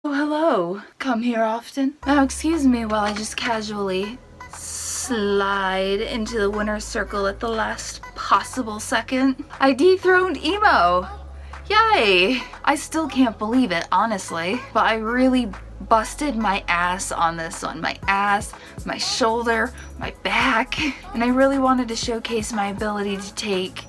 Oh, hello. Come here often? Now, excuse me while I just casually slide into the winner's circle at the last possible second. I dethroned Emo. Yay! I still can't believe it, honestly, but I really busted my ass on this one. My ass, my shoulder, my back, and I really wanted to showcase my ability to take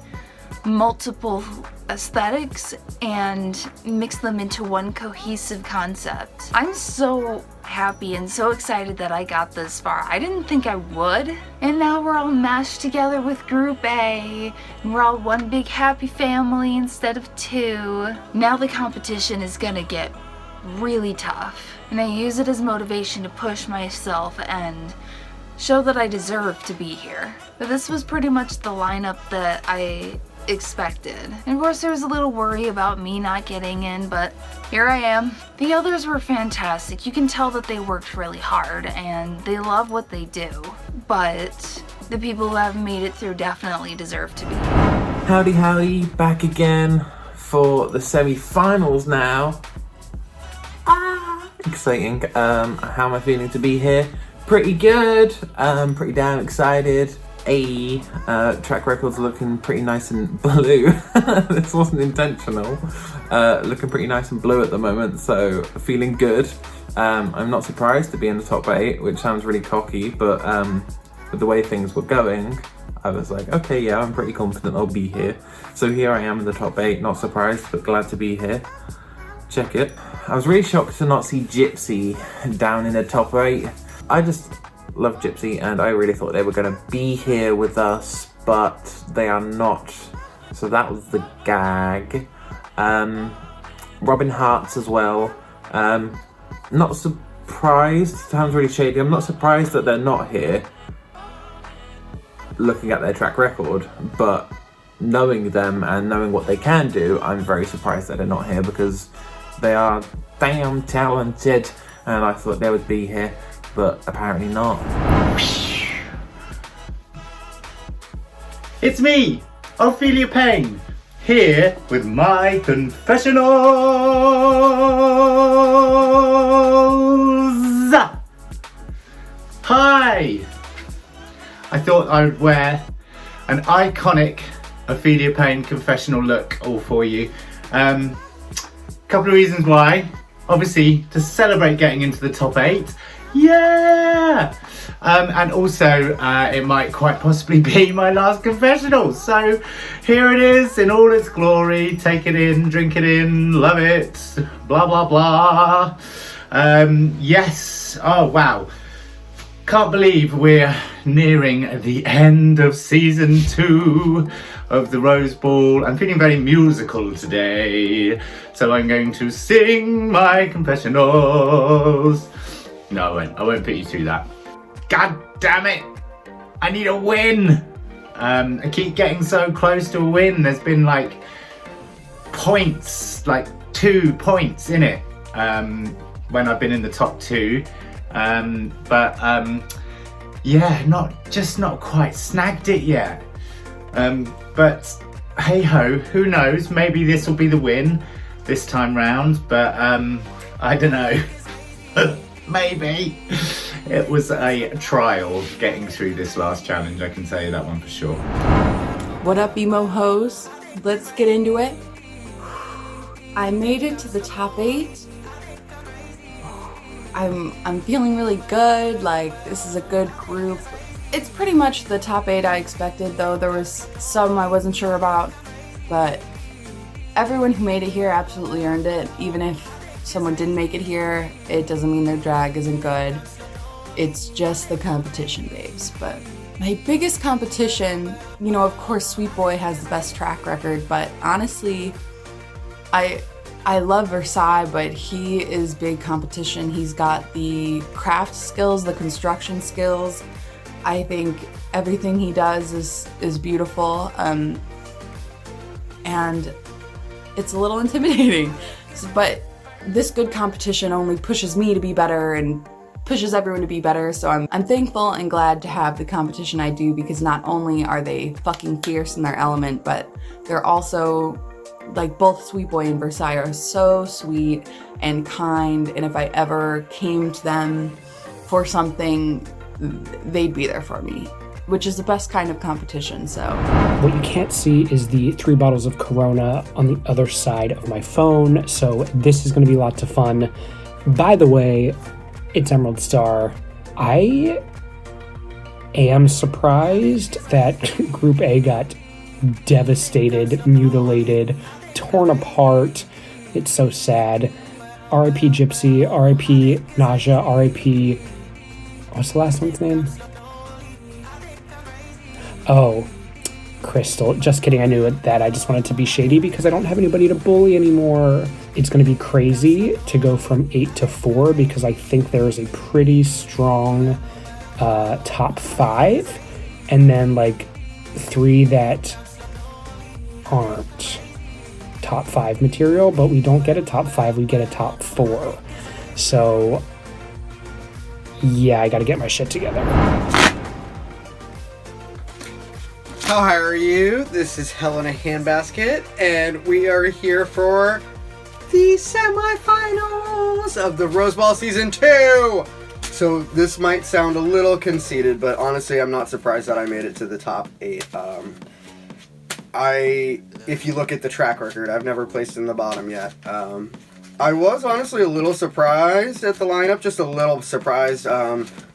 multiple aesthetics and mix them into one cohesive concept. I'm so happy and so excited that I got this far. I didn't think I would. And now we're all mashed together with Group A, and we're all one big happy family instead of two. Now the competition is gonna get really tough, and I use it as motivation to push myself and show that I deserve to be here. But this was pretty much the lineup that I expected. And of course there was a little worry about me not getting in, but here I am. The others were fantastic. You can tell that they worked really hard and they love what they do. But the people who have made it through definitely deserve to be here. Howdy howdy, back again for the semi-finals now. Exciting. How am I feeling to be here? Pretty good. Pretty damn excited. Track record's looking pretty nice and blue. This wasn't intentional. Looking pretty nice and blue at the moment, so feeling good. I'm not surprised to be in the top 8, which sounds really cocky, but with the way things were going, I was like, okay, yeah, I'm pretty confident I'll be here. So here I am in the top 8, not surprised, but glad to be here. Check it. I was really shocked to not see Gypsy down in the top 8. I just love Gypsy and I really thought they were going to be here with us, but they are not. So that was the gag. Robin Hart's as well. Not surprised, sounds really shady, I'm not surprised that they're not here looking at their track record, but knowing them and knowing what they can do, I'm very surprised that they're not here because they are damn talented and I thought they would be here, but apparently not. It's me, Ophelia Payne, here with my confessionals. Hi! I thought I would wear an iconic Ophelia Payne confessional look all for you. Couple of reasons why. Obviously, to celebrate getting into the top 8. Yeah! And also, it might quite possibly be my last confessional. So here it is in all its glory. Take it in, drink it in, love it, blah, blah, blah. Yes, oh wow. Can't believe we're nearing the end of season 2 of the Rose Ball. I'm feeling very musical today, so I'm going to sing my confessionals. No, I won't put you through that. God damn it! I need a win! I keep getting so close to a win. There's been like points, like 2 points in it when I've been in the top 2. Yeah, not quite snagged it yet. But hey ho, who knows? Maybe this will be the win this time round. But I don't know. Maybe. It was a trial getting through this last challenge. I can tell you that one for sure. What up, emo hoes? Let's get into it. I made it to the top 8. I'm feeling really good, like this is a good group. It's pretty much the top 8 I expected, though there was some I wasn't sure about, but everyone who made it here absolutely earned it. Even if someone didn't make it here, it doesn't mean their drag isn't good. It's just the competition, babes. But my biggest competition, you know, of course Sweet Boy has the best track record, but honestly, I love Versailles, but he is big competition. He's got the craft skills, the construction skills. I think everything he does is beautiful, and it's a little intimidating. But this good competition only pushes me to be better and pushes everyone to be better. So I'm thankful and glad to have the competition I do, because not only are they fucking fierce in their element, but they're also Like, both Sweet Boy and Versailles are so sweet and kind, and if I ever came to them for something, they'd be there for me, which is the best kind of competition, so. What you can't see is the 3 bottles of Corona on the other side of my phone, so this is going to be lots of fun. By the way, it's Emerald Star. I am surprised that Group A got devastated, mutilated, torn apart. It's so sad. R.I.P. Gypsy, R.I.P. Naja, R.I.P. What's the last one's name? Oh, Crystal. Just kidding, I knew it, that. I just wanted to be shady because I don't have anybody to bully anymore. It's going to be crazy to go from 8 to 4 because I think there is a pretty strong top 5 and then like 3 that aren't top 5 material, but we don't get a top 5, we get a top 4. So yeah, I gotta get my shit together. How are you? This is Helena Handbasket, and we are here for the semifinals of the Rose Bowl Season 2! So this might sound a little conceited, but honestly I'm not surprised that I made it to the top 8. If you look at the track record, I've never placed in the bottom yet. I was honestly a little surprised at the lineup, just a little surprised.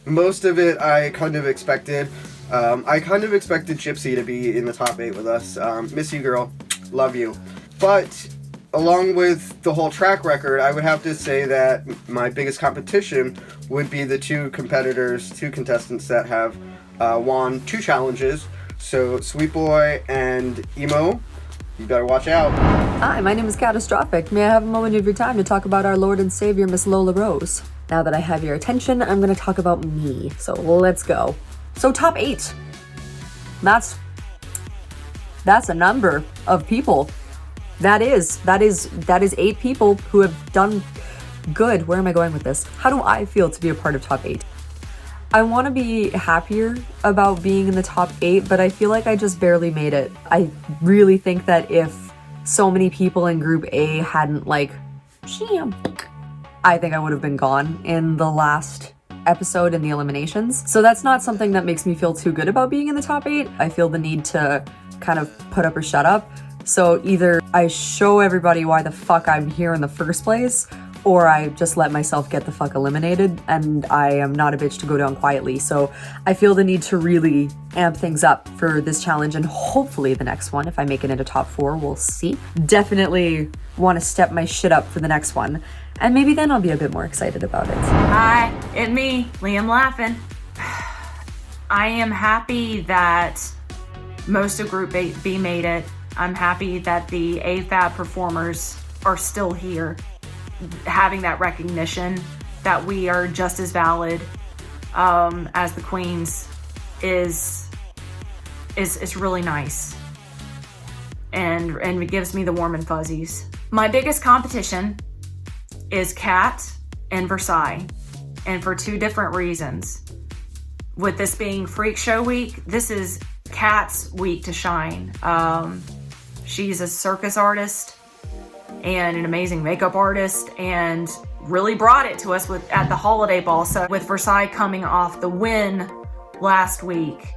Most of it I kind of expected. I kind of expected Gypsy to be in the top 8 with us. Miss you, girl. Love you. But along with the whole track record, I would have to say that my biggest competition would be the 2 contestants that have won 2 challenges. So Sweet Boy and Emo, you better watch out. Hi, my name is Catastrophic. May I have a moment of your time to talk about our Lord and Savior, Miss Lola Rose? Now that I have your attention, I'm going to talk about me. So let's go. So top 8. That's a number of people. That is 8 people who have done good. Where am I going with this? How do I feel to be a part of top 8? I want to be happier about being in the top 8, but I feel like I just barely made it. I really think that if so many people in Group A hadn't I think I would have been gone in the last episode in the eliminations. So that's not something that makes me feel too good about being in the top 8. I feel the need to kind of put up or shut up. So either I show everybody why the fuck I'm here in the first place, or I just let myself get the fuck eliminated, and I am not a bitch to go down quietly. So I feel the need to really amp things up for this challenge, and hopefully the next one, if I make it into top 4, we'll see. Definitely want to step my shit up for the next one, and maybe then I'll be a bit more excited about it. Hi, it's me, Liam Laughing. I am happy that most of Group B made it. I'm happy that the AFAB performers are still here, having that recognition that we are just as valid as the queens is really nice, and it gives me the warm and fuzzies. My biggest competition is Kat and Versailles, and for 2 different reasons. With this being Freak Show week, this is Kat's week to shine. She's a circus artist and an amazing makeup artist, and really brought it to us at the holiday ball. So with Versailles coming off the win last week,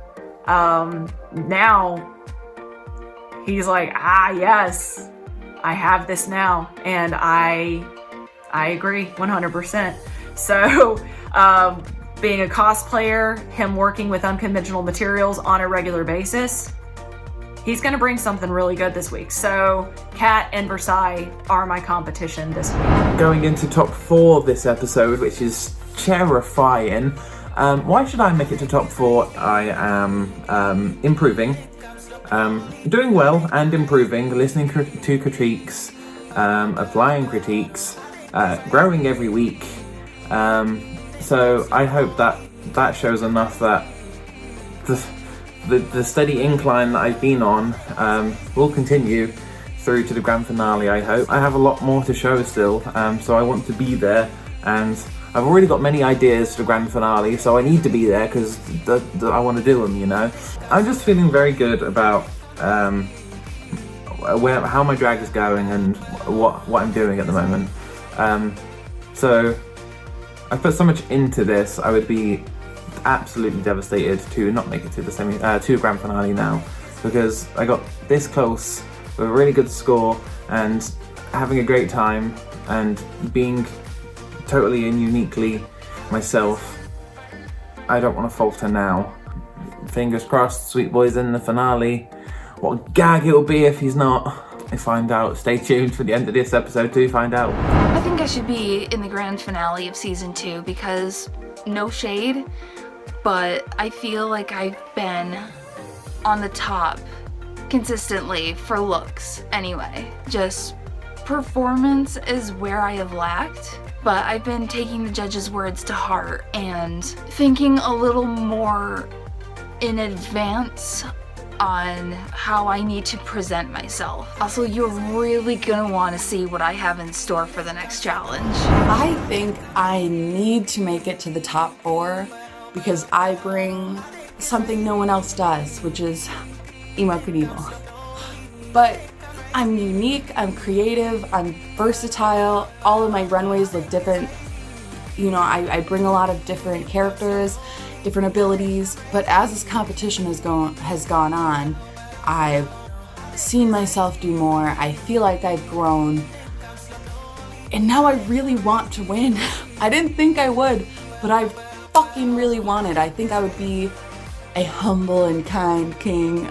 now he's like, yes, I have this now, and I agree 100%. So being a cosplayer, him working with unconventional materials on a regular basis, he's gonna bring something really good this week. So Kat and Versailles are my competition this week. Going into top 4 this episode, which is terrifying. Why should I make it to top 4? I am improving, doing well and improving, listening to critiques, applying critiques, growing every week. So I hope that shows enough that the steady incline that I've been on will continue through to the grand finale, I hope. I have a lot more to show still, so I want to be there, and I've already got many ideas for the grand finale, so I need to be there because I want to do them, you know. I'm just feeling very good about how my drag is going and what I'm doing at the moment. So I put so much into this. I would be absolutely devastated to not make it to the to the grand finale now, because I got this close with a really good score and having a great time and being totally and uniquely myself. I don't want to falter now. Fingers crossed, Sweet Boy's in the finale. What a gag it'll be if he's not. I find out. Stay tuned for the end of this episode to find out. I think I should be in the grand finale of season 2 because, no shade, but I feel like I've been on the top consistently for looks anyway. Just performance is where I have lacked, but I've been taking the judges' words to heart and thinking a little more in advance on how I need to present myself. Also, you're really gonna want to see what I have in store for the next challenge. I think I need to make it to the top 4 because I bring something no one else does, which is emo Knievel. But I'm unique, I'm creative, I'm versatile, all of my runways look different. You know, I bring a lot of different characters, different abilities, but as this competition has gone on, I've seen myself do more. I feel like I've grown, and now I really want to win. I didn't think I would, but I fucking really wanted. I think I would be a humble and kind king.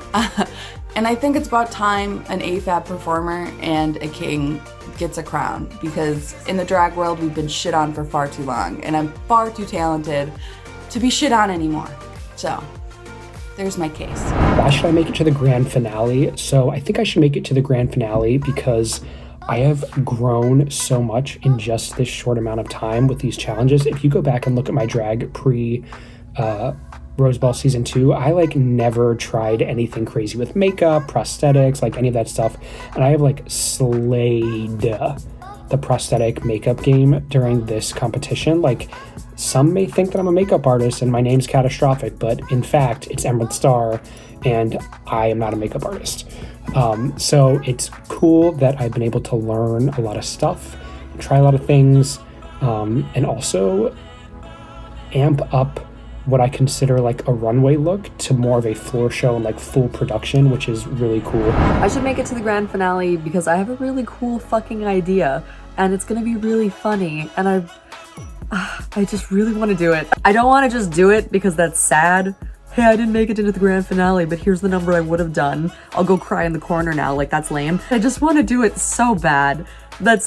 And I think it's about time an AFAB performer and a king gets a crown, because in the drag world we've been shit on for far too long, and I'm far too talented to be shit on anymore. So, there's my case. Why should I make it to the grand finale? So I think I should make it to the grand finale because I have grown so much in just this short amount of time with these challenges. If you go back and look at my drag pre Rose Ball season 2, I never tried anything crazy with makeup, prosthetics, any of that stuff. And I have slayed the prosthetic makeup game during this competition. Some may think that I'm a makeup artist and my name's catastrophic, but in fact, it's Emerald Star and I am not a makeup artist. So it's cool that I've been able to learn a lot of stuff, try a lot of things, and also amp up what I consider a runway look to more of a floor show and full production, which is really cool. I should make it to the grand finale because I have a really cool fucking idea and it's gonna be really funny, and I just really want to do it. I don't want to just do it because that's sad. Hey, I didn't make it into the grand finale, but here's the number I would have done. I'll go cry in the corner now, that's lame. I just want to do it so bad.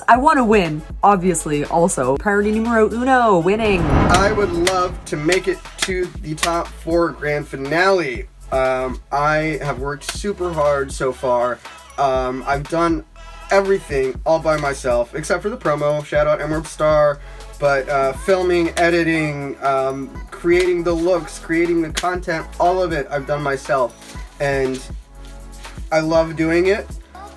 I want to win, obviously, also. Priority numero uno, winning. I would love to make it to the top 4 grand finale. I have worked super hard so far. I've done everything all by myself, except for the promo, shout out Emerald Star, but filming, editing, creating the looks, creating the content, all of it I've done myself, and I love doing it.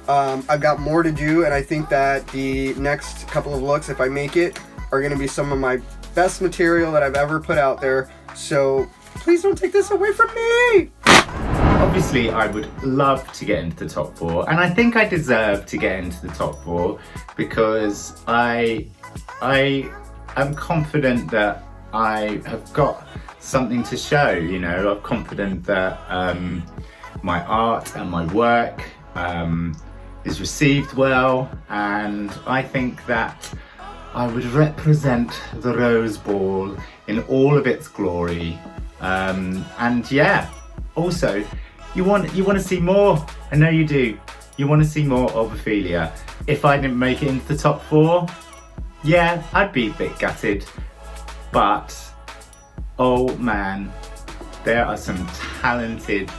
I've got more to do, and I think that the next couple of looks, if I make it, are going to be some of my best material that I've ever put out there, so please don't take this away from me! Obviously, I would love to get into the top 4, and I think I deserve to get into the top 4 because I am confident that I have got something to show. I'm confident that my art and my work is received well, and I think that I would represent the Rose Ball in all of its glory. And yeah, also, you want to see more. I know you do. You want to see more of Ophelia. If I didn't make it into the top 4, yeah, I'd be a bit gutted. But oh man, there are some talented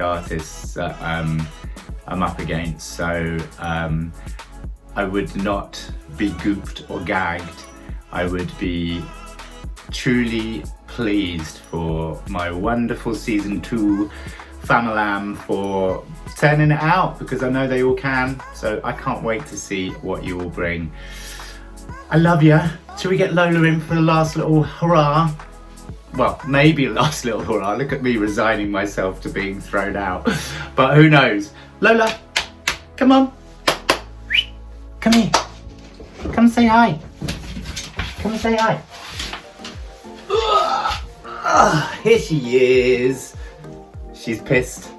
artists that I'm up against. So I would not be gooped or gagged. I would be truly pleased for my wonderful season 2 Famalam for turning it out, because I know they all can. So I can't wait to see what you all bring. I love you. Shall we get Lola in for the last little hurrah? Well, maybe last little hurrah. Look at me resigning myself to being thrown out. But who knows? Lola, Come on. Come here. Come say hi. Come and say hi. Here she is. She's pissed.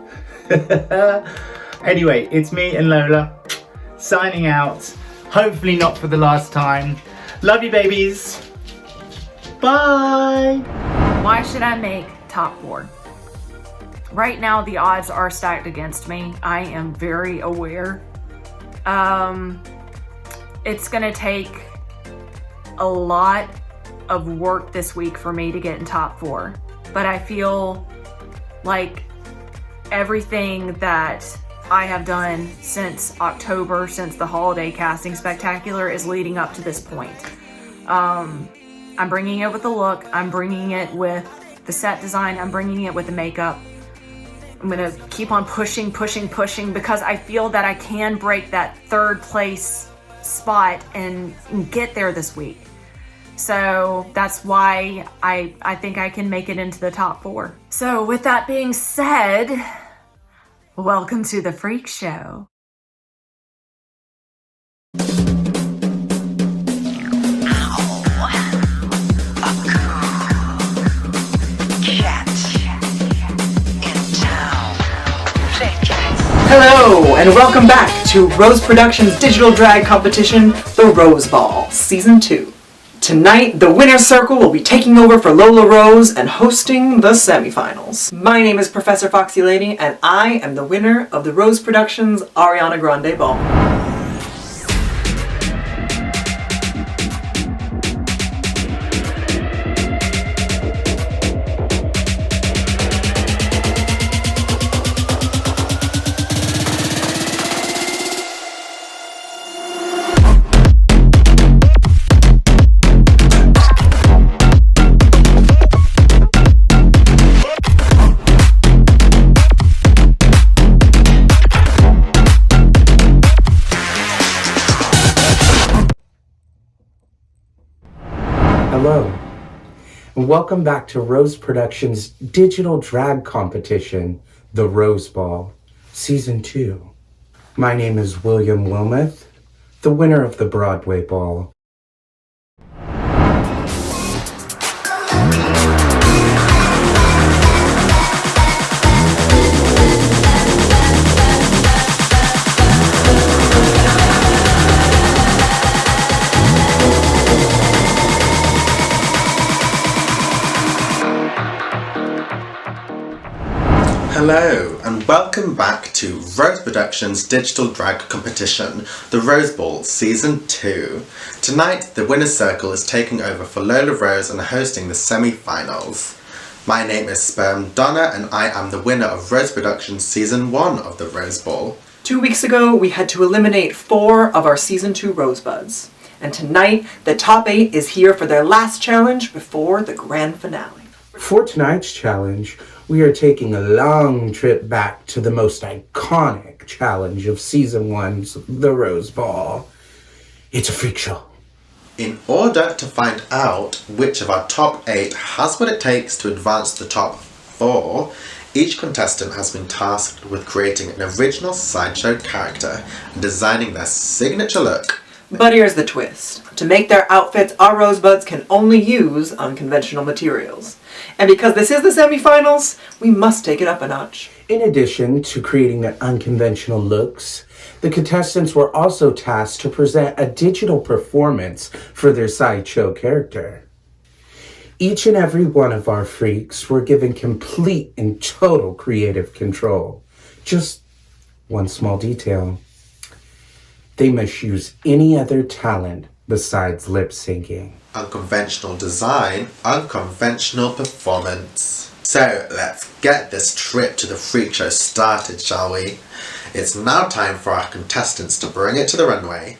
Anyway, it's me and Lola signing out. Hopefully not for the last time. Love you, babies. Bye. Why should I make top 4? Right now, the odds are stacked against me. I am very aware. It's gonna take a lot of work this week for me to get in top 4. But I feel like everything that I have done since October, since the holiday casting spectacular, is leading up to this point. I'm bringing it with the look, I'm bringing it with the set design, I'm bringing it with the makeup. I'm gonna keep on pushing because I feel that I can break that 3rd place spot and get there this week. So that's why I think I can make it into the top 4. So with that being said, welcome to the Freak Show. Hello, and welcome back to Rose Productions' digital drag competition, The Rose Ball, Season 2. Tonight, the winner's circle will be taking over for Lola Rose and hosting the semifinals. My name is Professor Foxy Lady, and I am the winner of the Rose Productions Ariana Grande Ball. Hello, and welcome back to Rose Productions' digital drag competition, The Rose Ball, Season 2. My name is William Wilmoth, the winner of the Broadway Ball. Hello, and welcome back to Rose Productions' digital drag competition, The Rose Ball, Season 2. Tonight, the winner's circle is taking over for Lola Rose and hosting the semi-finals. My name is Sperm Donna, and I am the winner of Rose Productions' Season 1 of the Rose Ball. 2 weeks ago, we had to eliminate 4 of our Season 2 Rosebuds. And tonight, the top 8 is here for their last challenge before the grand finale. For tonight's challenge, we are taking a long trip back to the most iconic challenge of Season 1's The Rose Ball. It's a freak show. In order to find out which of our top 8 has what it takes to advance to the top 4, each contestant has been tasked with creating an original sideshow character and designing their signature look. But here's the twist. To make their outfits, our Rosebuds can only use unconventional materials. And because this is the semifinals, we must take it up a notch. In addition to creating their unconventional looks, the contestants were also tasked to present a digital performance for their sideshow character. Each and every one of our freaks were given complete and total creative control. Just one small detail. They must use any other talent besides lip syncing. Unconventional design, unconventional performance. So let's get this trip to the freak show started, shall we? It's now time for our contestants to bring it to the runway.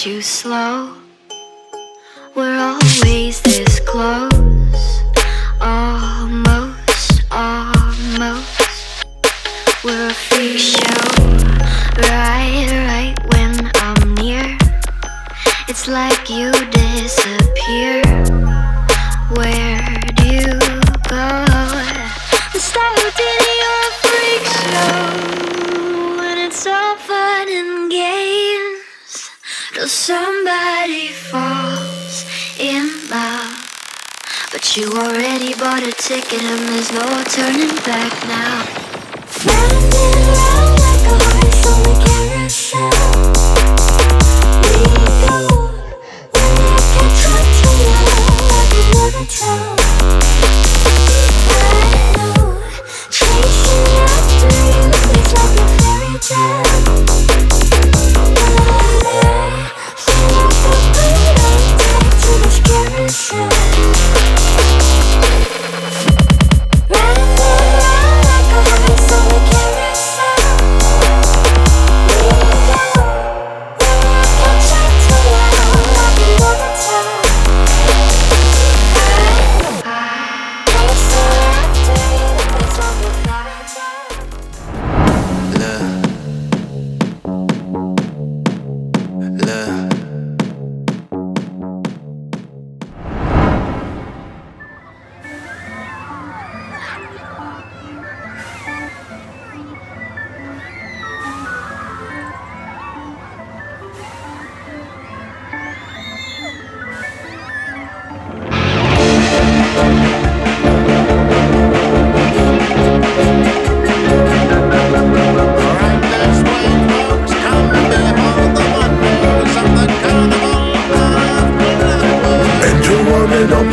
too slow. We're always this close. Almost, almost. We're a freak show. Right when I'm near. It's like you disappear. Where do you go? The style did you're a freak show. And it's all fun and games till somebody falls in love. But you already bought a ticket and there's no turning back now. Round and round like a horse on the carousel. We go when I catch up to love, I can never tell. I know, chasing after you is like a fairy tale. I feel like a bird on tied to this carousel. Round and round like a horse on the carousel.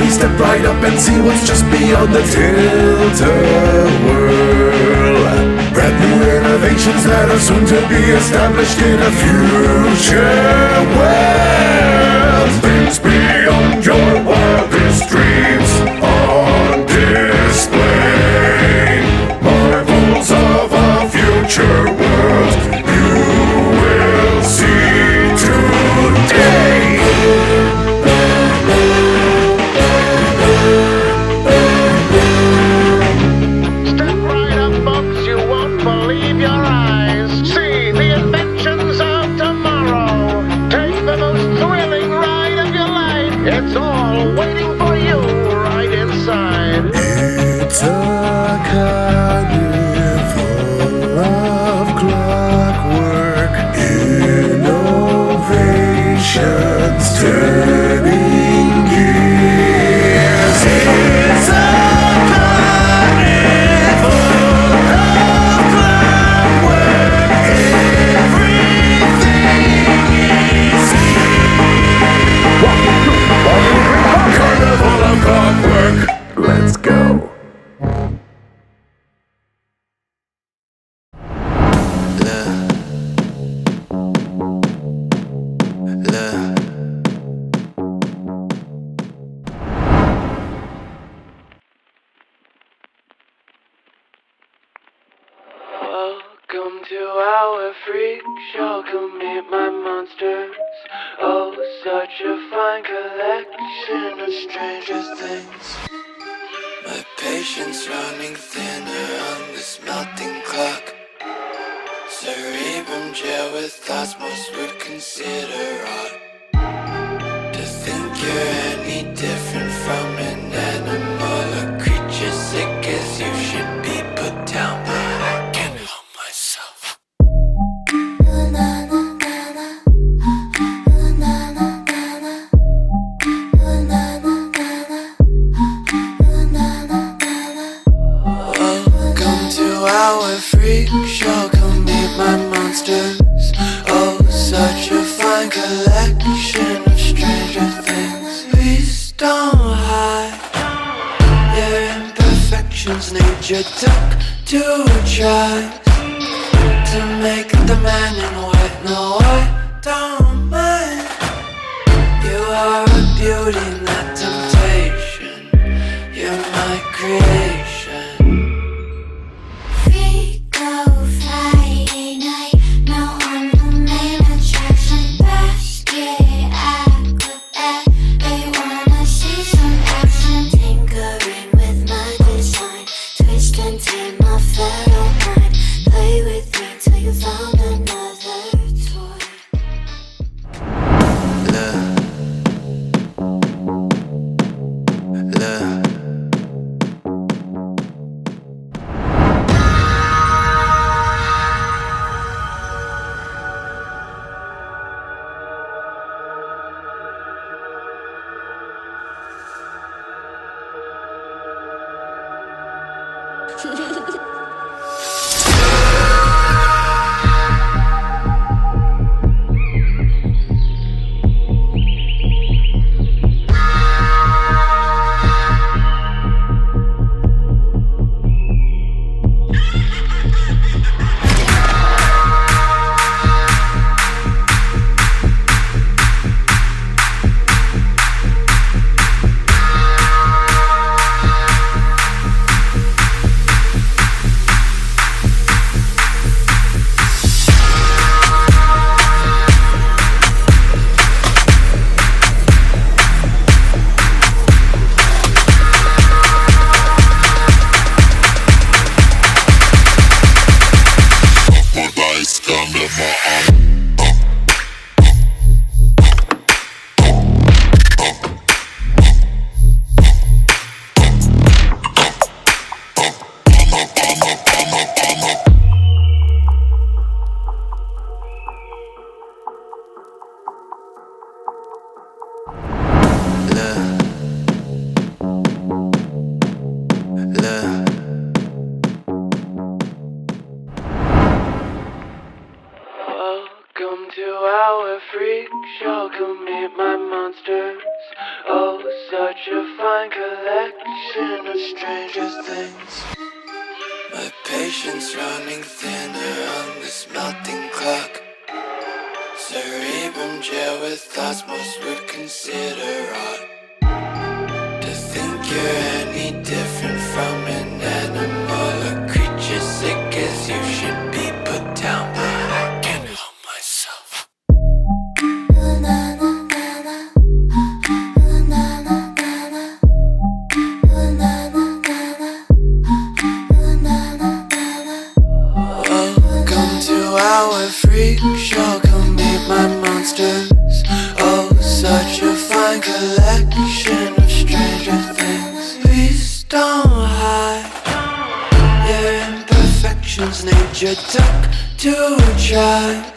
Please step right up and see what's just beyond the tilt-a-whirl. Brand new innovations that are soon to be established in a future world. Things beyond your wildest dreams on display. Marvels of a future world you will see today. Step right up, folks, you won't believe your eyes. See the inventions of tomorrow. Take the most thrilling ride of your life. It's all waiting for you right inside. It's a carnival of clockwork innovations turning gears. It's a carnival of clockwork. Everything is carnival of clockwork. Let's go. Welcome to our freak show, come meet my monsters. Oh, such a fine collection of stranger things. My patience running thinner on this melting clock. Cerebrum jail with thoughts most would consider odd. To think you're any different from an animal, a creature sick as you should be put down, but I can't help myself. Welcome to our freak show, come meet my monsters. Oh, such a fine collection of stranger things. Please don't hide your imperfections. Nature took to try to make the man in white. No, I don't mind. You are a beauty, not temptation. You're my creation. Friday night, now I'm the main attraction. Basket, acrobat, they wanna see some action. Tinkering with my design, twist and turn my feral mind. Play with me till you found another toy. fine collection of stranger things. My patience running thinner on this melting clock. Cerebrum jail with thoughts most would consider odd. To think you're any different from an animal, a creature sick as you should be put down, but I can't help myself. Welcome to our freak show, come meet my monsters. Oh, such a fine collection of stranger things. Please don't hide your imperfections. Nature took 2 tries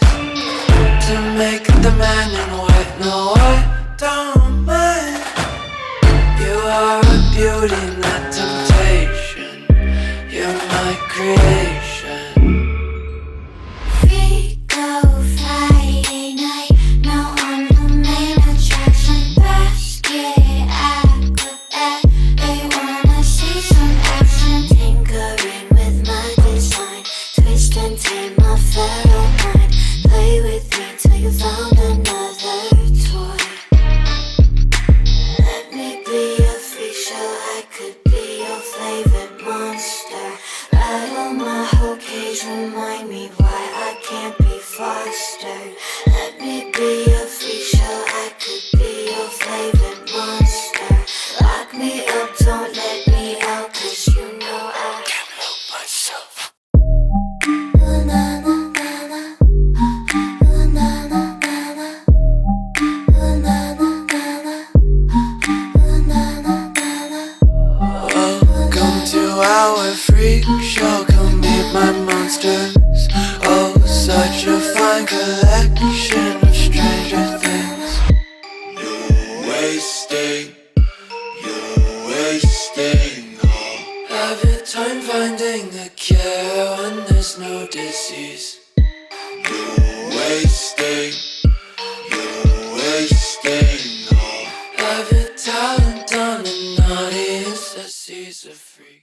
to make the man in white. No, I don't mind. You are a beauty, not temptation. You're my creation. Friday night, now I'm the main attraction. Basket acrobat, they wanna see some action. Tinkering with my design, twist and tame my feral mind. Play with me till you found another toy. Let me be a freak show, I could be your favorite monster. Rattle my whole cage, remind me why I can't be fostered. Let me be a freak show, I could be your favorite monster. Lock me up, don't let me out, 'cause you know I can't help myself. Welcome to our freak show, come meet my monsters. Oh, such a fine collection of stranger things. You're wasting all of your time finding a cure when there's no disease. You're wasting all of your talent on an audience that sees a freak.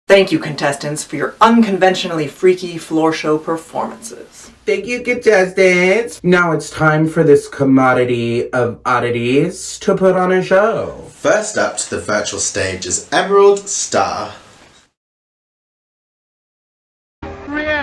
Thank you, contestants, for your unconventionally freaky floor show performances. Thank you, contestants. Now it's time for this commodity of oddities to put on a show. First up to the virtual stage is Emerald Star.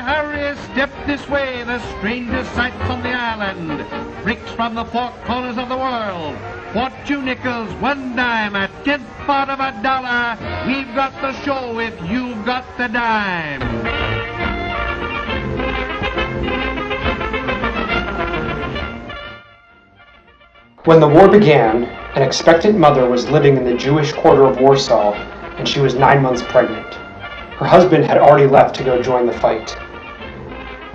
Hurry, step this way, the strangest sights on the island. Freaks from the 4 corners of the world. For 2 nickels, 1 dime, a 10th part of $1. We've got the show if you've got the dime. When the war began, an expectant mother was living in the Jewish quarter of Warsaw, and she was 9 months pregnant. Her husband had already left to go join the fight.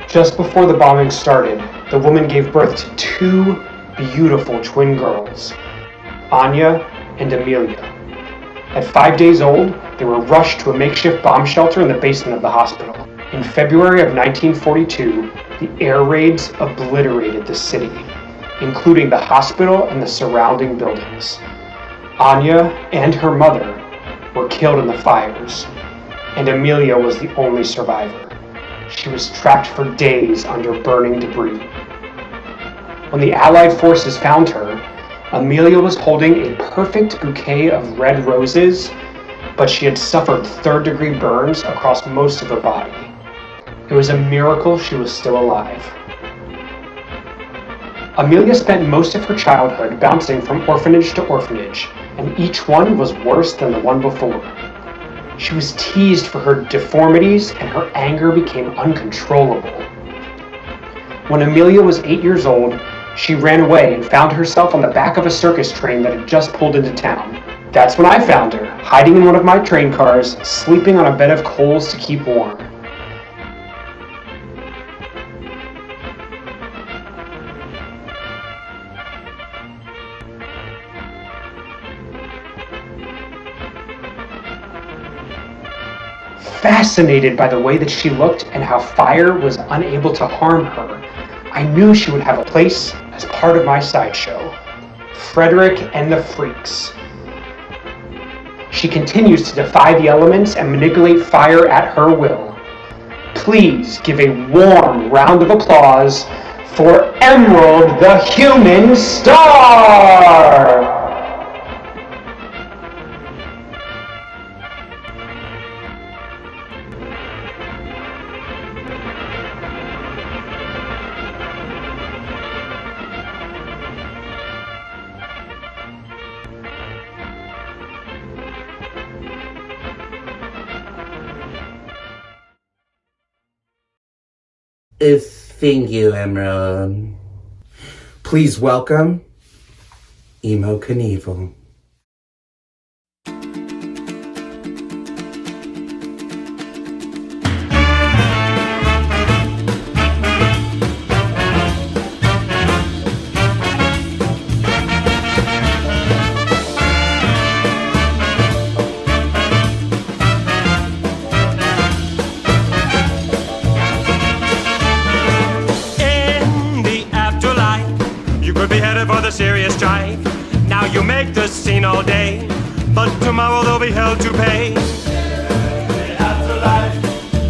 Just before the bombing started, the woman gave birth to 2 beautiful twin girls, Anya and Amelia. At 5 days old, they were rushed to a makeshift bomb shelter in the basement of the hospital. In February of 1942, the air raids obliterated the city, including the hospital and the surrounding buildings. Anya and her mother were killed in the fires, and Amelia was the only survivor. She was trapped for days under burning debris. When the Allied forces found her, Amelia was holding a perfect bouquet of red roses, but she had suffered 3rd-degree burns across most of her body. It was a miracle she was still alive. Amelia spent most of her childhood bouncing from orphanage to orphanage, and each one was worse than the one before. She was teased for her deformities, and her anger became uncontrollable. When Amelia was 8 years old, she ran away and found herself on the back of a circus train that had just pulled into town. That's when I found her, hiding in one of my train cars, sleeping on a bed of coals to keep warm. Fascinated by the way that she looked and how fire was unable to harm her, I knew she would have a place as part of my sideshow. Frederick and the Freaks. She continues to defy the elements and manipulate fire at her will. Please give a warm round of applause for Emerald the Human Star! Thank you, Emerald. Please welcome Emo Knievel. Serious strife. Now you make the scene all day, but tomorrow they'll be held to pay. The afterlife,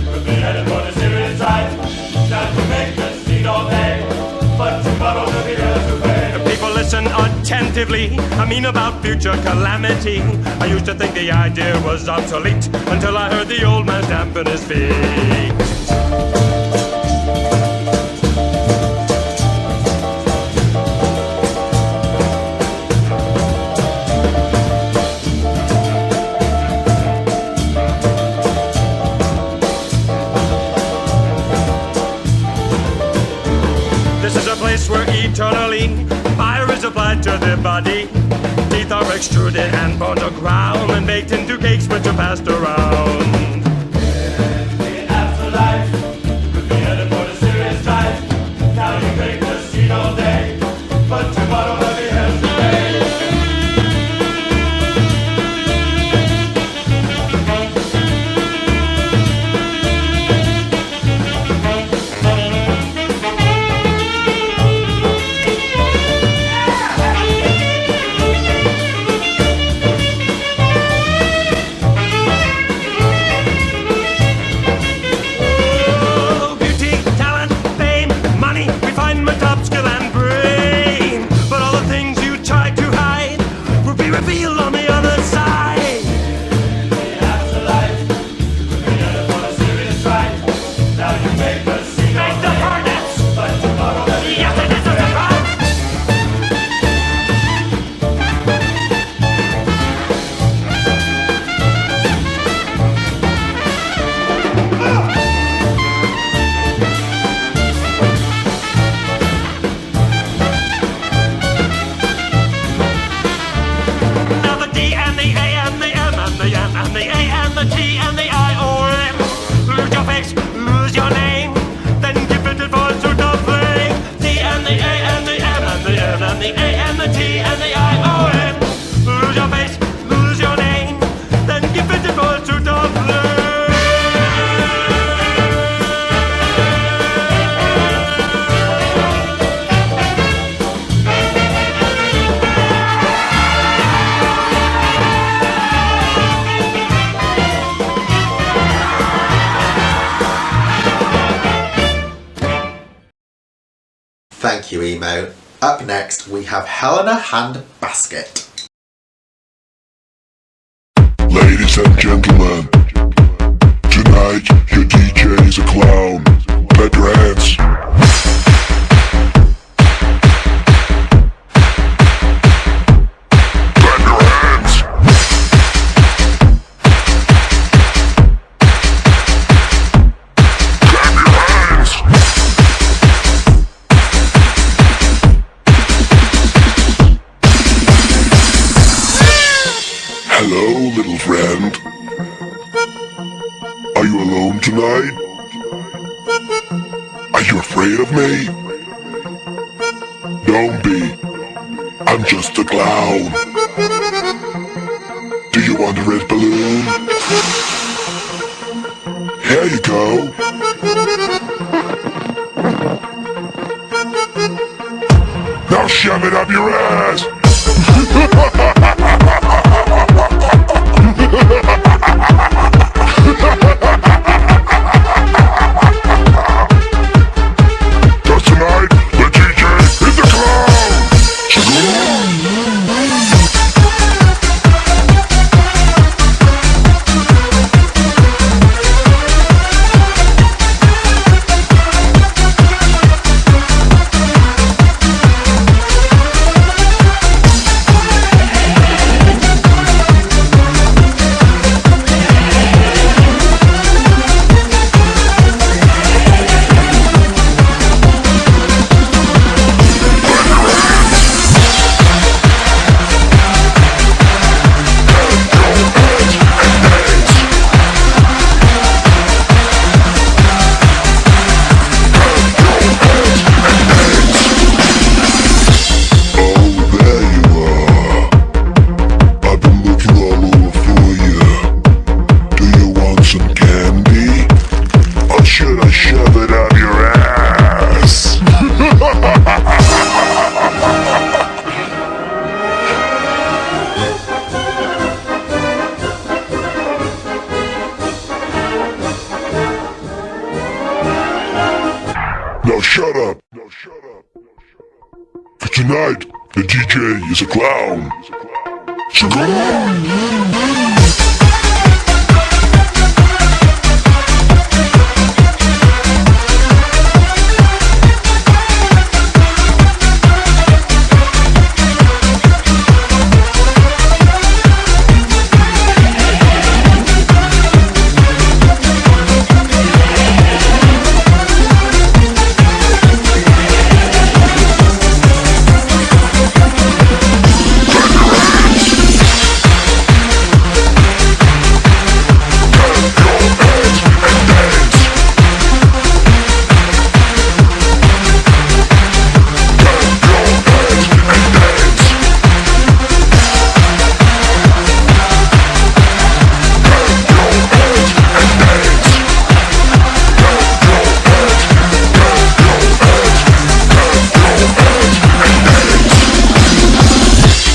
you'll be headed for the serious strife. Now you make the scene all day, but tomorrow they'll be held to pay. People listen attentively. I mean about future calamity. I used to think the idea was obsolete until I heard the old man stamping his feet. Where eternally fire is applied to the body. Teeth are extruded and bones are ground and baked into cakes which are passed around. The afterlife could be headed for the serious strife. Now you make the scene all day, but tomorrow they'll be held to pay. Thank you, Emo. Up next, we have Helena Handbasket. Ladies and gentlemen, tonight your DJ is a clown. Clap your hands. Clap your hands. Clap your hands. Hello, little friend. Are you alone tonight? Are you afraid of me? Don't be. I'm just a clown. Do you want a red balloon? Here you go. Now shove it up your ass. Cause tonight, the DJ is a clown. Now shut up. For tonight, the DJ is a clown.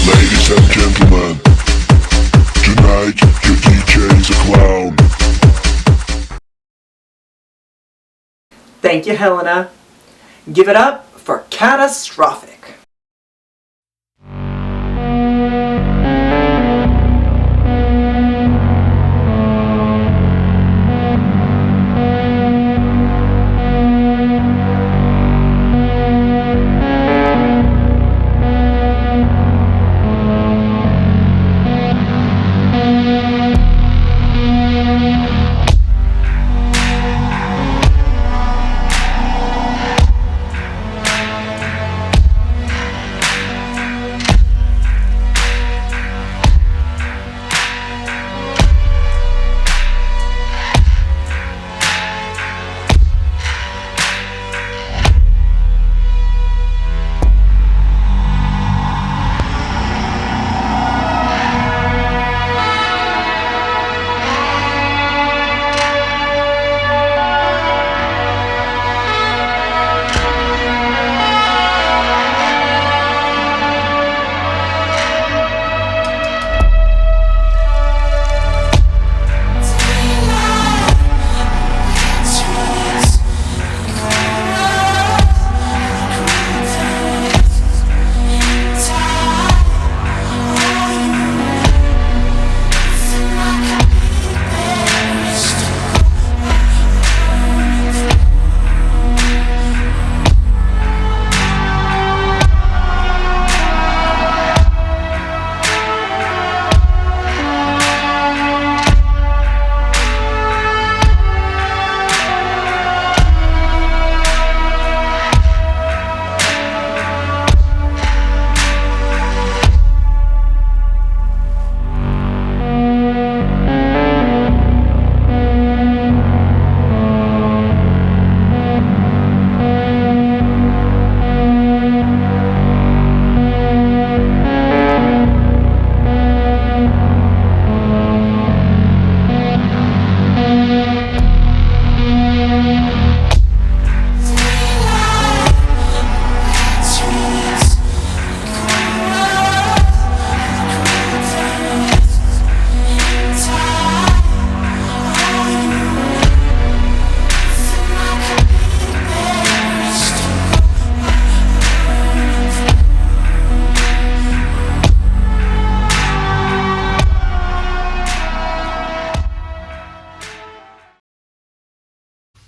Ladies and gentlemen, tonight your DJ is a clown. Thank you, Helena. Give it up for Catastrophic.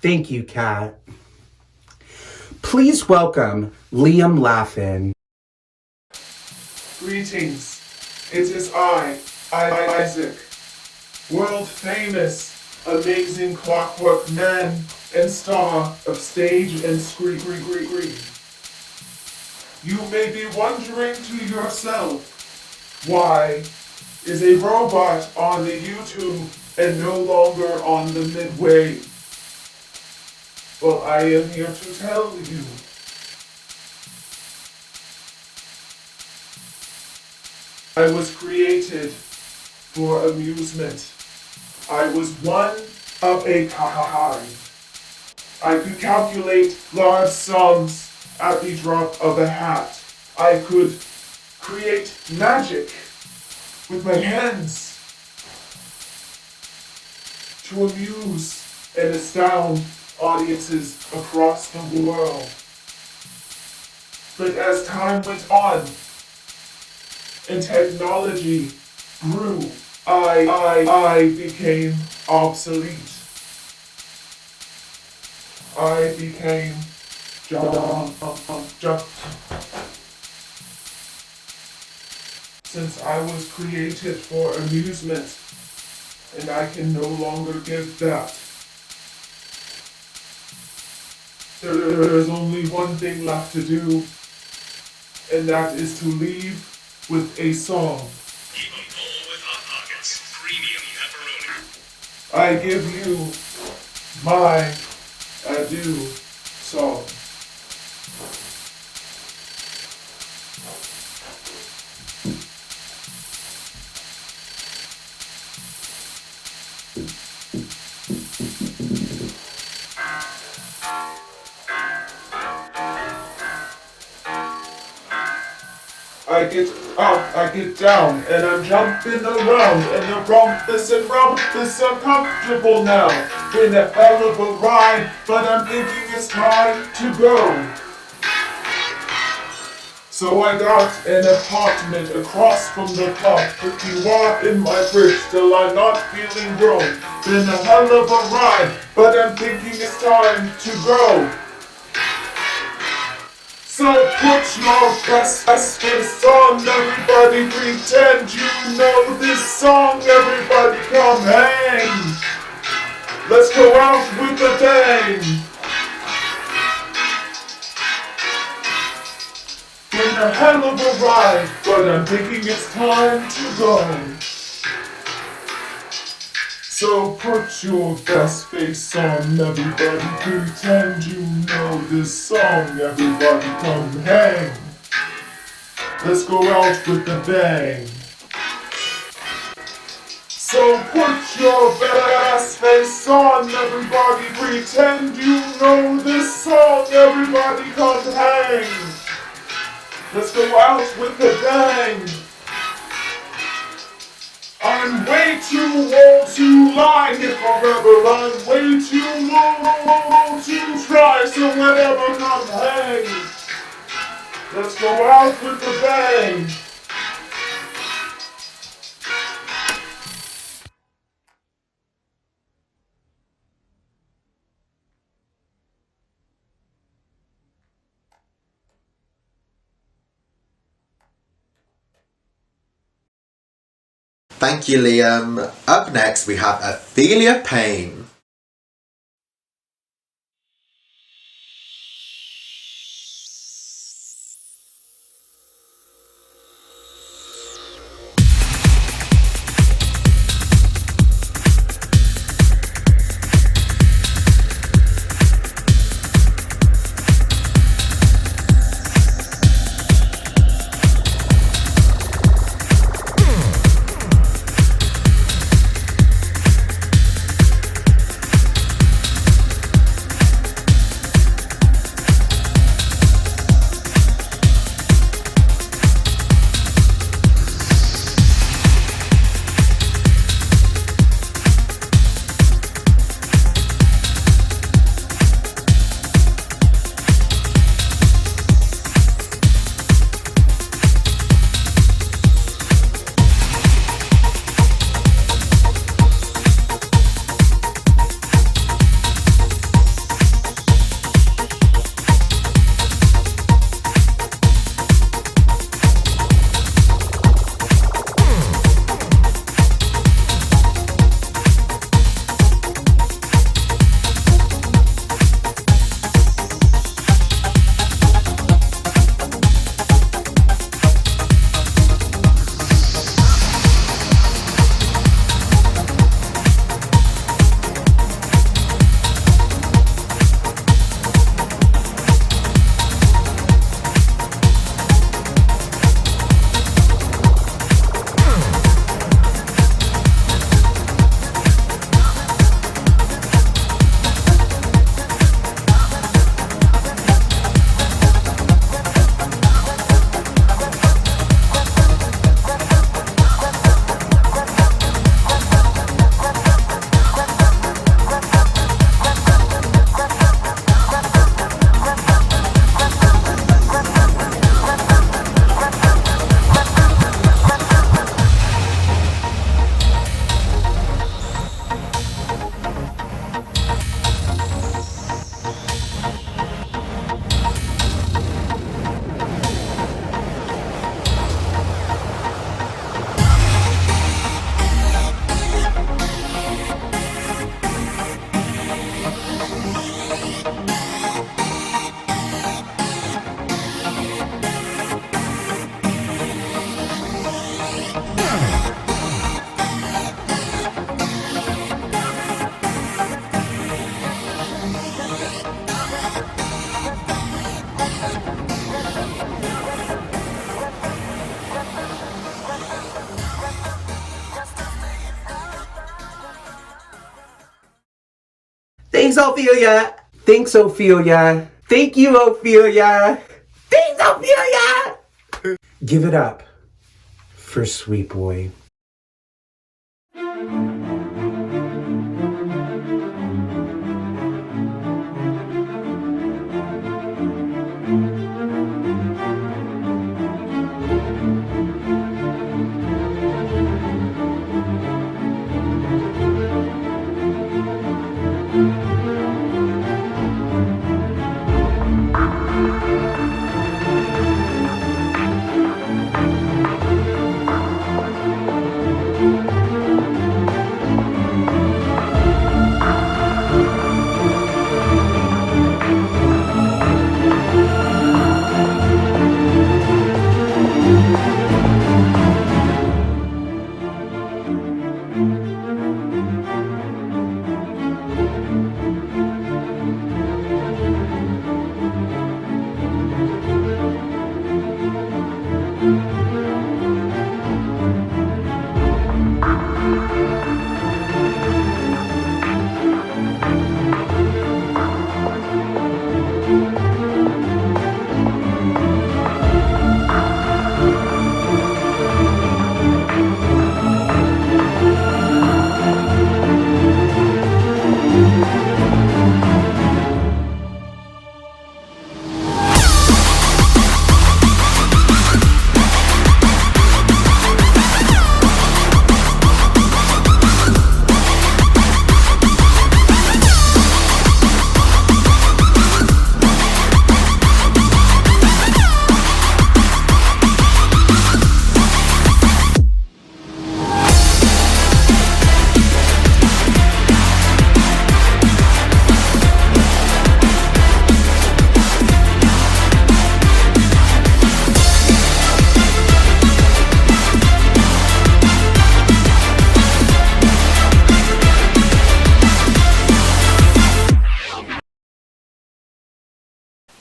Thank you, Kat. Please welcome Liam Laughlin. Greetings. It is I, Isaac, world famous, amazing clockwork man and star of stage and screen. You may be wondering to yourself, why is a robot on the YouTube and no longer on the midway? Well, I am here to tell you. I was created for amusement. I was one of a kind. I could calculate large sums at the drop of a hat. I could create magic with my hands to amuse and astound audiences across the world. But as time went on and technology grew, I became obsolete. I became since I was created for amusement, and I can no longer give that. There is only one thing left to do, and that is to leave with a song. I give you my adieu song. I get up, I get down, and I'm jumping around, and the rumpus are comfortable now. Been a hell of a ride, but I'm thinking it's time to go. So I got an apartment across from the pub. If you are in my fridge, still I'm not feeling grown. Been a hell of a ride, but I'm thinking it's time to go. So put your best face on, everybody pretend you know this song, everybody come hang. Let's go out with a bang. Been a hell of a ride, but I'm thinking it's time to go. So put your best face on, everybody pretend you know this song, everybody come hang. Let's go out with a bang. So put your best face on, everybody pretend you know this song, everybody come hang. Let's go out with a bang. I'm way too old to lie here forever. I'm way too old to try, so whatever, come hang. Let's go out with a bang. Thank you, Liam. Up next, we have Ophelia Payne. Thanks, Ophelia. Thanks, Ophelia. Thank you, Ophelia. Thanks, Ophelia. Give it up for Sweet Boy.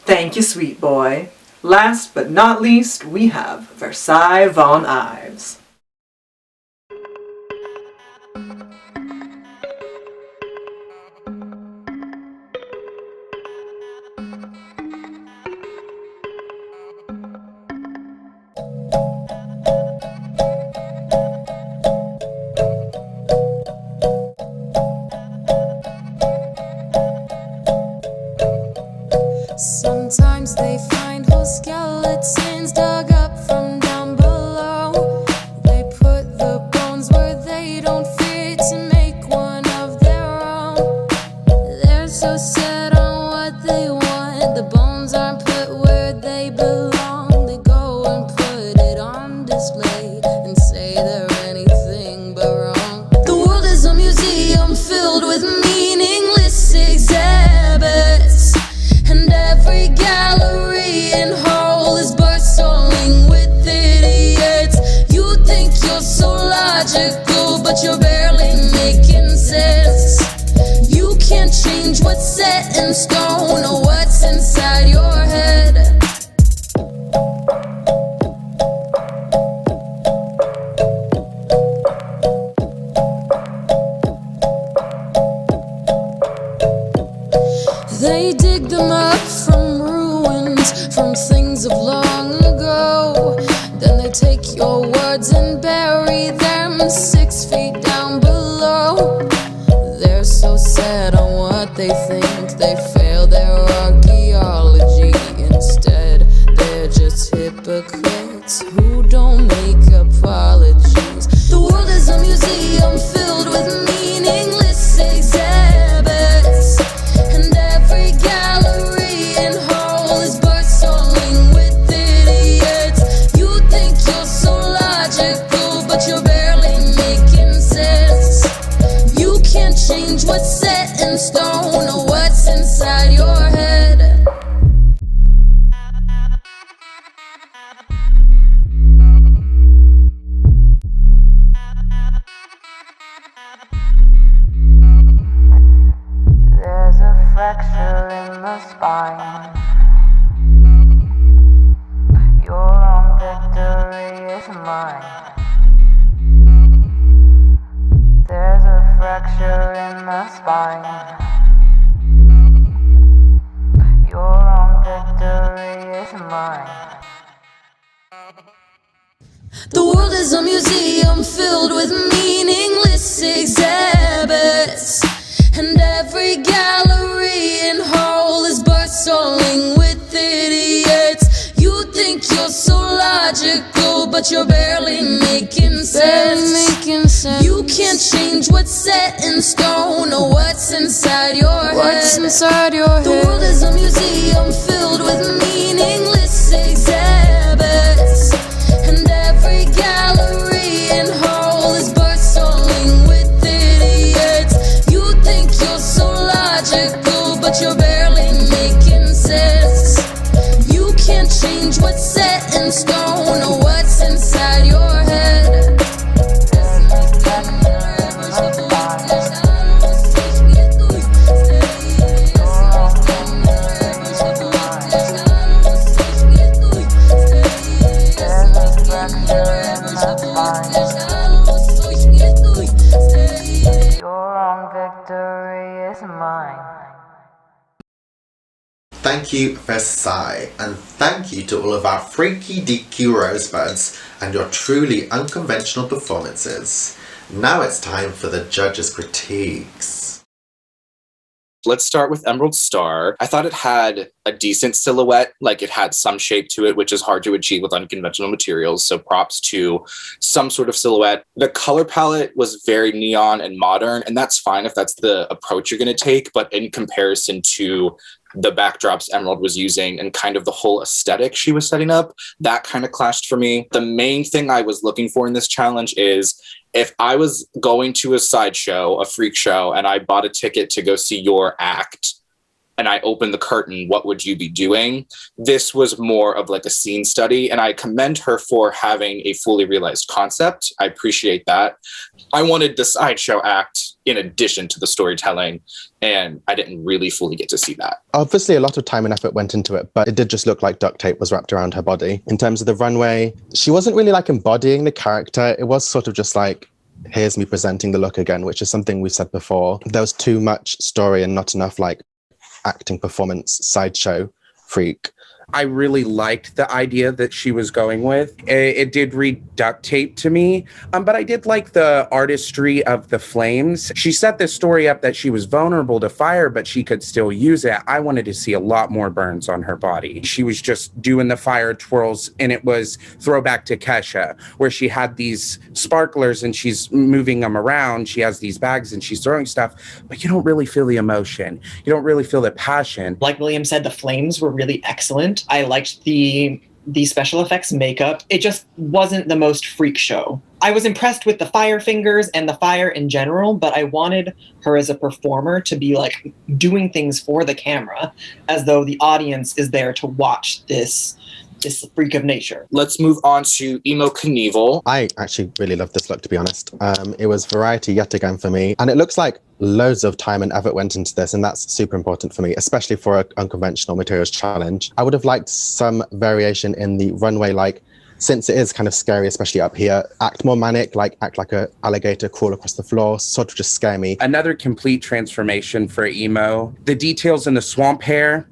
Thank you, Sweet Boy. Last but not least, we have Versailles von Ives. Sometimes they find whole skeletons dug up from down below. They put the bones where they don't fit to make one of their own. They're so set on what they want. The bones aren't put where they belong. They go and put it on display and say they're anything but wrong. The world is a museum filled with meaningless exhibits, and every gallery and hall is bustling with idiots. You think you're so logical, but you're barely making sense. You can't change what's set in stone or what's inside your head. They dig them up from ruins, from things of long ago. Then they take your words and bury them 6 feet down below. They're so set on what they think, they fail their archaeology. Instead, they're just hypocrites who don't make apologies. The world is a museum filled with meaningless exhibits, and every gallery and hall is bustling with idiots. You think you're so logical, but you're barely making sense. You can't change what's set in stone or what's inside your head. There's a fracture in the spine. Your own victory is mine. There's a fracture in the spine. mine. The world is a museum filled with meaningless exhibits, and every gallery and hall is bustling with idiots. You think you're so logical, but you're barely making sense. You can't change what's set in stone or what's inside your head. The world is a museum filled with meaningless exhibits, and every gallery and hall is bustling with idiots. You think you're so logical, but you're barely making sense. You can't change what's set in stone or what's inside your head. Your long victory is mine. Thank you, Versailles, and thank you to all of our freaky deaky rosebuds and your truly unconventional performances. Now it's time for the judges' critiques. Let's start with Emerald Star. I thought it had a decent silhouette, like it had some shape to it, which is hard to achieve with unconventional materials, so props to some sort of silhouette. The color palette was very neon and modern, and that's fine if that's the approach you're going to take, but in comparison to the backdrops Emerald was using and kind of the whole aesthetic she was setting up, that kind of clashed for me. The main thing I was looking for in this challenge is if I was going to a sideshow, a freak show, and I bought a ticket to go see your act, and I opened the curtain, what would you be doing? This was more of like a scene study, and I commend her for having a fully realized concept. I appreciate that. I wanted the sideshow act in addition to the storytelling, and I didn't really fully get to see that. Obviously, a lot of time and effort went into it, but it did just look like duct tape was wrapped around her body. In terms of the runway, she wasn't really like embodying the character. It was sort of just like, here's me presenting the look again, which is something we've said before. There was too much story and not enough like acting, performance, sideshow freak. I really liked the idea that she was going with. It did read duct tape to me, but I did like the artistry of the flames. She set this story up that she was vulnerable to fire, but she could still use it. I wanted to see a lot more burns on her body. She was just doing the fire twirls, and it was throwback to Kesha, where she had these sparklers and she's moving them around. She has these bags and she's throwing stuff, but you don't really feel the emotion. You don't really feel the passion. Like William said, the flames were really excellent. I liked the special effects makeup. It just wasn't the most freak show. I was impressed with the fire fingers and the fire in general, but I wanted her as a performer to be like doing things for the camera as though the audience is there to watch this freak of nature. Let's move on to Emo Knievel. I actually really loved this look, to be honest. It was variety yet again for me. And it looks like loads of time and effort went into this, and that's super important for me, especially for an unconventional materials challenge. I would have liked some variation in the runway, like, since it is kind of scary, especially up here, act more manic, like act like an alligator, crawl across the floor, sort of just scare me. Another complete transformation for Emo. The details in the swamp hair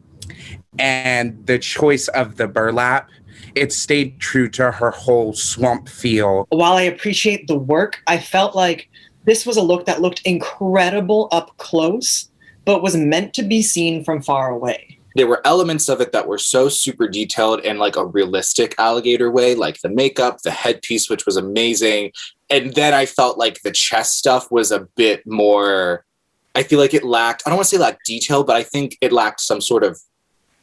and the choice of the burlap, it stayed true to her whole swamp feel. While I appreciate the work, I felt like this was a look that looked incredible up close, but was meant to be seen from far away. There were elements of it that were so super detailed in like a realistic alligator way, like the makeup, the headpiece, which was amazing. And then I felt like the chest stuff was a bit more, I feel like it lacked, I don't want to say lacked detail, but I think it lacked some sort of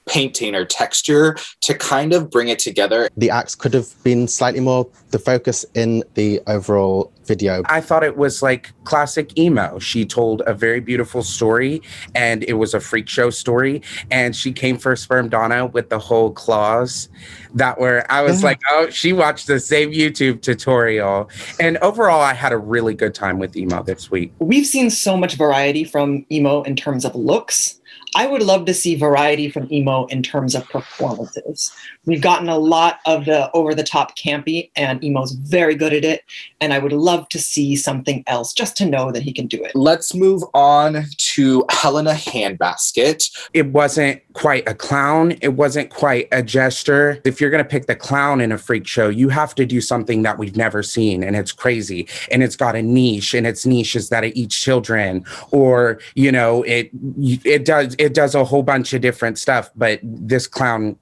painting or texture to kind of bring it together. The acts could have been slightly more the focus in the overall video. I thought it was like classic Emo. She told a very beautiful story, and it was a freak show story, and she came for Sperm Donna with the whole claws that were, I was like, oh, she watched the same YouTube tutorial. And overall, I had a really good time with Emo this week. We've seen so much variety from Emo in terms of looks. I would love to see variety from Emo in terms of performances. We've gotten a lot of the over-the-top campy, and Emo's very good at it, and I would love to see something else just to know that he can do it. Let's move on to Helena Handbasket. It wasn't quite a clown. It wasn't quite a jester. If you're going to pick the clown in a freak show, you have to do something that we've never seen, and it's crazy, and it's got a niche, and its niche is that it eats children, or it does a whole bunch of different stuff. But this clown,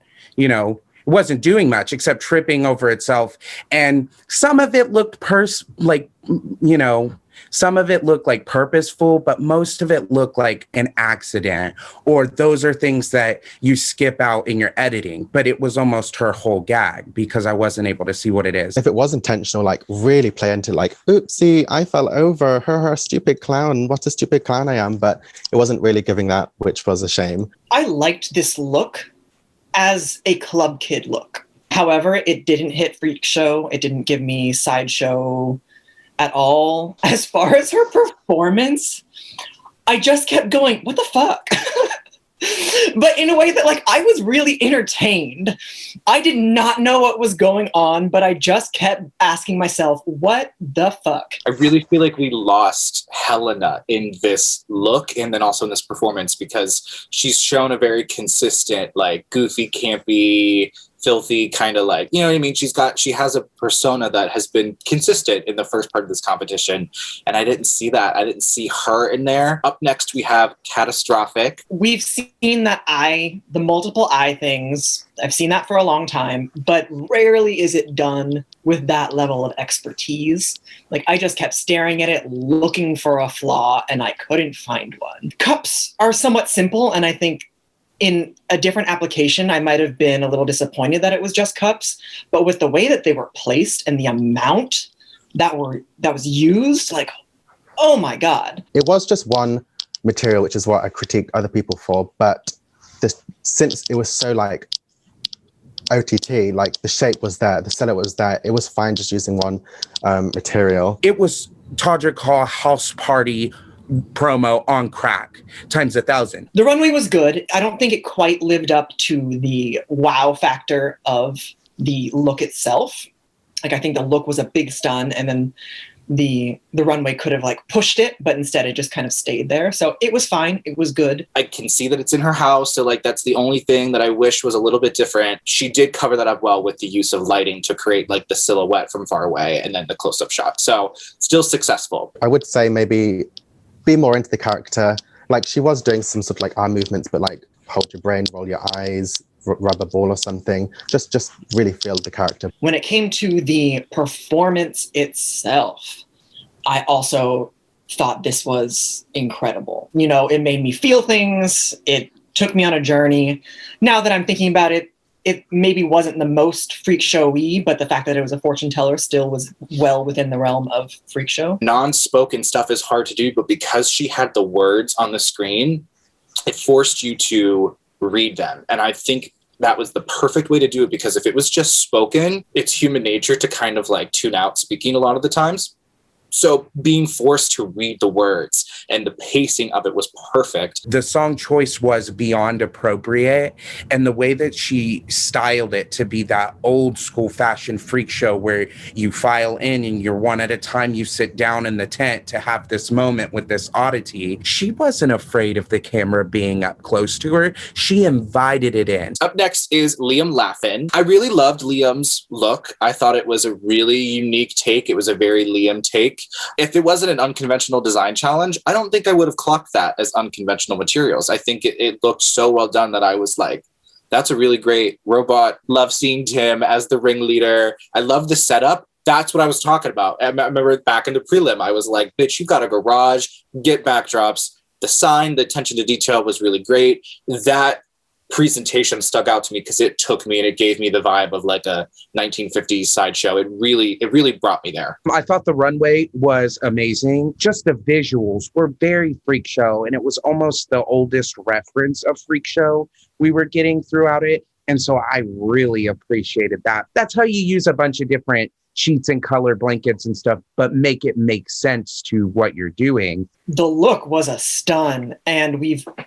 wasn't doing much except tripping over itself, and some of it looked some of it looked like purposeful, but most of it looked like an accident, or those are things that you skip out in your editing. But it was almost her whole gag because I wasn't able to see what it is. If it was intentional, like really play into like, oopsie, I fell over, her stupid clown, what a stupid clown I am. But it wasn't really giving that, which was a shame. I liked this look as a club kid look. However, it didn't hit freak show. It didn't give me sideshow at all. As far as her performance, I just kept going, what the fuck? But in a way that, like, I was really entertained. I did not know what was going on, but I just kept asking myself, what the fuck? I really feel like we lost Helena in this look and then also in this performance, because she's shown a very consistent, like, goofy, campy, filthy kind of, like, you know what I mean? She has a persona that has been consistent in the first part of this competition, and I didn't see that. I didn't see her in there. Up next, we have Catastrophic. We've seen the multiple eye things. I've seen that for a long time, but rarely is it done with that level of expertise. Like, I just kept staring at it, looking for a flaw, and I couldn't find one. Cups are somewhat simple, and I think in a different application, I might have been a little disappointed that it was just cups, but with the way that they were placed and the amount that was used, like, oh my God. It was just one material, which is what I critiqued other people for, but since it was so like OTT, like the shape was there, the silhouette was there, it was fine just using one material. It was Todrick Hall House Party promo on crack times 1,000. The runway was good. I don't think it quite lived up to the wow factor of the look itself. Like, I think the look was a big stun, and then the runway could have like pushed it, but instead it just kind of stayed there. So it was fine. It was good. I can see that it's in her house, so like that's the only thing that I wish was a little bit different. She did cover that up well with the use of lighting to create like the silhouette from far away and then the close-up shot. So still successful. I would say maybe be more into the character. Like, she was doing some sort of like arm movements, but like hold your brain, roll your eyes, rub a ball or something. Just really feel the character. When it came to the performance itself, I also thought this was incredible. You know, it made me feel things. It took me on a journey. Now that I'm thinking about it, it maybe wasn't the most freak showy, but the fact that it was a fortune teller still was well within the realm of freak show. Non-spoken stuff is hard to do, but because she had the words on the screen, it forced you to read them. And I think that was the perfect way to do it, because if it was just spoken, it's human nature to kind of like tune out speaking a lot of the times. So being forced to read the words and the pacing of it was perfect. The song choice was beyond appropriate. And the way that she styled it to be that old school fashion freak show where you file in and you're one at a time, you sit down in the tent to have this moment with this oddity. She wasn't afraid of the camera being up close to her. She invited it in. Up next is Liam Laughlin. I really loved Liam's look. I thought it was a really unique take. It was a very Liam take. If it wasn't an unconventional design challenge, I don't think I would have clocked that as unconventional materials. I think it looked so well done that I was like, that's a really great robot. Love seeing Tim as the ringleader. I love the setup. That's what I was talking about. I remember back in the prelim, I was like, bitch, you got a garage, get backdrops. The sign, the attention to detail was really great. That presentation stuck out to me because it took me and it gave me the vibe of like a 1950s sideshow. It really brought me there. I thought the runway was amazing. Just the visuals were very freak show, and it was almost the oldest reference of freak show we were getting throughout it. And so I really appreciated that. That's how you use a bunch of different sheets and color blankets and stuff, but make it make sense to what you're doing. The look was a stun, and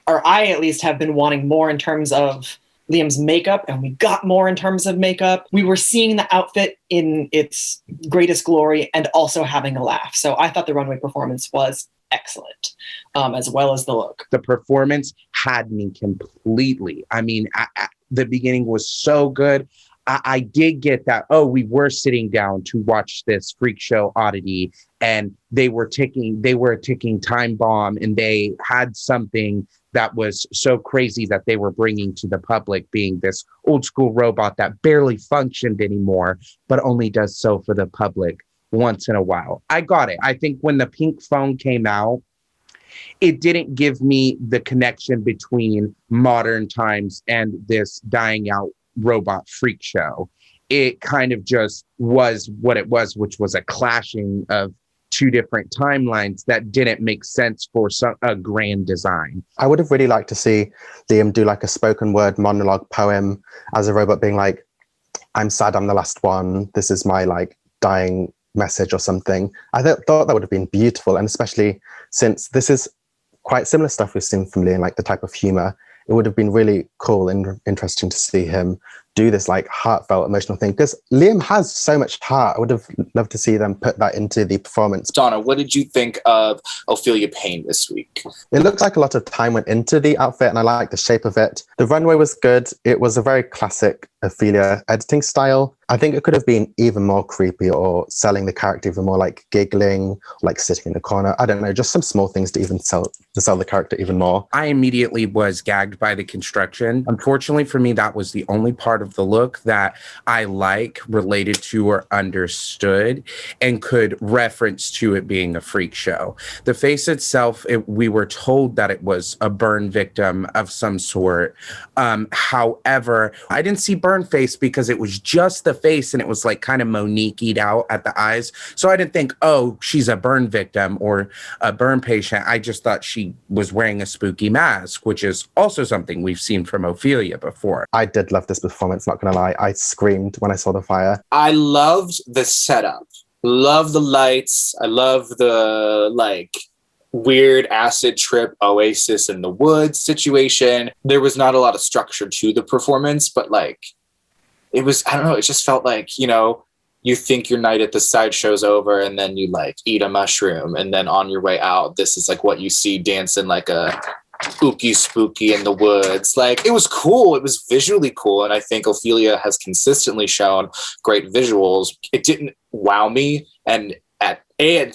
I at least have been wanting more in terms of Liam's makeup, and we got more in terms of makeup. We were seeing the outfit in its greatest glory and also having a laugh. So I thought the runway performance was excellent, as well as the look. The performance had me completely. I mean, the beginning was so good. I did get that, oh, we were sitting down to watch this freak show oddity, and they were a ticking time bomb, and they had something that was so crazy that they were bringing to the public, being this old school robot that barely functioned anymore, but only does so for the public once in a while. I got it. I think when the pink phone came out, it didn't give me the connection between modern times and this dying out robot freak show. It kind of just was what it was, which was a clashing of two different timelines that didn't make sense for a grand design. I would have really liked to see Liam do like a spoken word monologue poem as a robot, being like, I'm sad I'm the last one. This is my like dying message or something. I thought that would have been beautiful. And especially since this is quite similar stuff we've seen from Liam, like the type of humor, it would have been really cool and interesting to see him do this like heartfelt emotional thing, because Liam has so much heart. I would have loved to see them put that into the performance. Donna, what did you think of Ophelia Payne this week? It looks like a lot of time went into the outfit, and I like the shape of it. The runway was good. It was a very classic Ophelia editing style. I think it could have been even more creepy, or selling the character even more, like giggling, like sitting in the corner. I don't know, just some small things to even sell the character even more. I immediately was gagged by the construction. Unfortunately for me, that was the only part of the look that I like, related to or understood, and could reference to it being a freak show. The face itself, we were told that it was a burn victim of some sort. However, I didn't see burn face because it was just the face, and it was like kind of Monique'd out at the eyes. So I didn't think, oh, she's a burn victim or a burn patient. I just thought she was wearing a spooky mask, which is also something we've seen from Ophelia before. I did love this performance, not gonna lie. I screamed when I saw the fire. I loved the setup. Love the lights. I love the like weird acid trip Oasis in the woods situation. There was not a lot of structure to the performance, but like it was, I don't know, it just felt like, you know, you think your night at the sideshow's over, and then you like eat a mushroom, and then on your way out, this is like what you see dancing like a ooky spooky in the woods. Like, it was cool. It was visually cool. And I think Ophelia has consistently shown great visuals. It didn't wow me. And at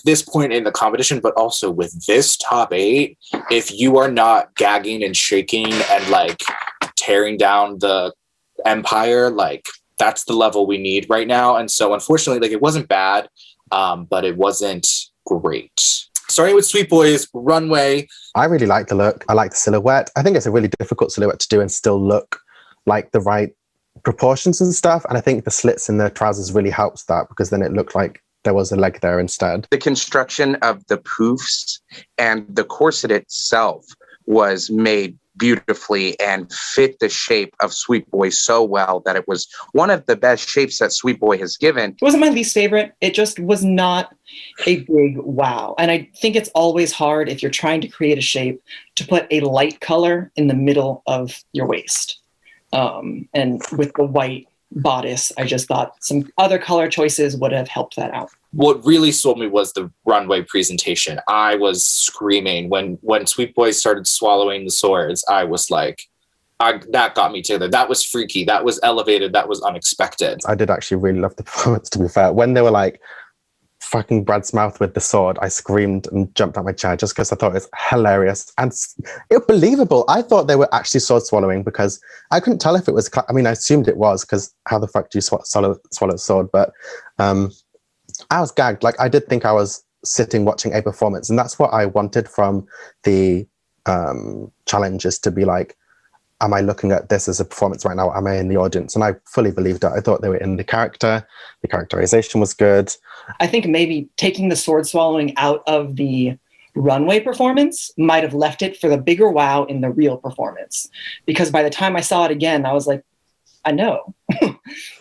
this point in the competition, but also with this top 8, if you are not gagging and shaking and like tearing down the empire, like that's the level we need right now. And so unfortunately, like, it wasn't bad, but it wasn't great. Starting with Sweet Boy's runway. I really like the look. I like the silhouette. I think it's a really difficult silhouette to do and still look like the right proportions and stuff. And I think the slits in the trousers really helps that, because then it looked like there was a leg there instead. The construction of the poofs and the corset itself was made beautifully and fit the shape of Sweet Boy so well that it was one of the best shapes that Sweet Boy has given. It wasn't my least favorite. It just was not a big wow. And I think it's always hard, if you're trying to create a shape, to put a light color in the middle of your waist. And with the white bodice, I just thought some other color choices would have helped that out. What really sold me was the runway presentation. I was screaming when Sweet Boy started swallowing the swords. I was like, that got me together. That was freaky. That was elevated. That was unexpected. I did actually really love the performance, to be fair. When they were like, fucking Brad's mouth with the sword, I screamed and jumped out my chair just because I thought it was hilarious and believable. I thought they were actually sword swallowing, because I couldn't tell if it was, I mean, I assumed it was, because how the fuck do you swallow a sword? But I was gagged. Like, I did think I was sitting watching a performance, and that's what I wanted from the challenges, to be like, am I looking at this as a performance right now? Am I in the audience? And I fully believed it. I thought they were in the character. The characterization was good. I think maybe taking the sword swallowing out of the runway performance might have left it for the bigger wow in the real performance. Because by the time I saw it again, I was like, I know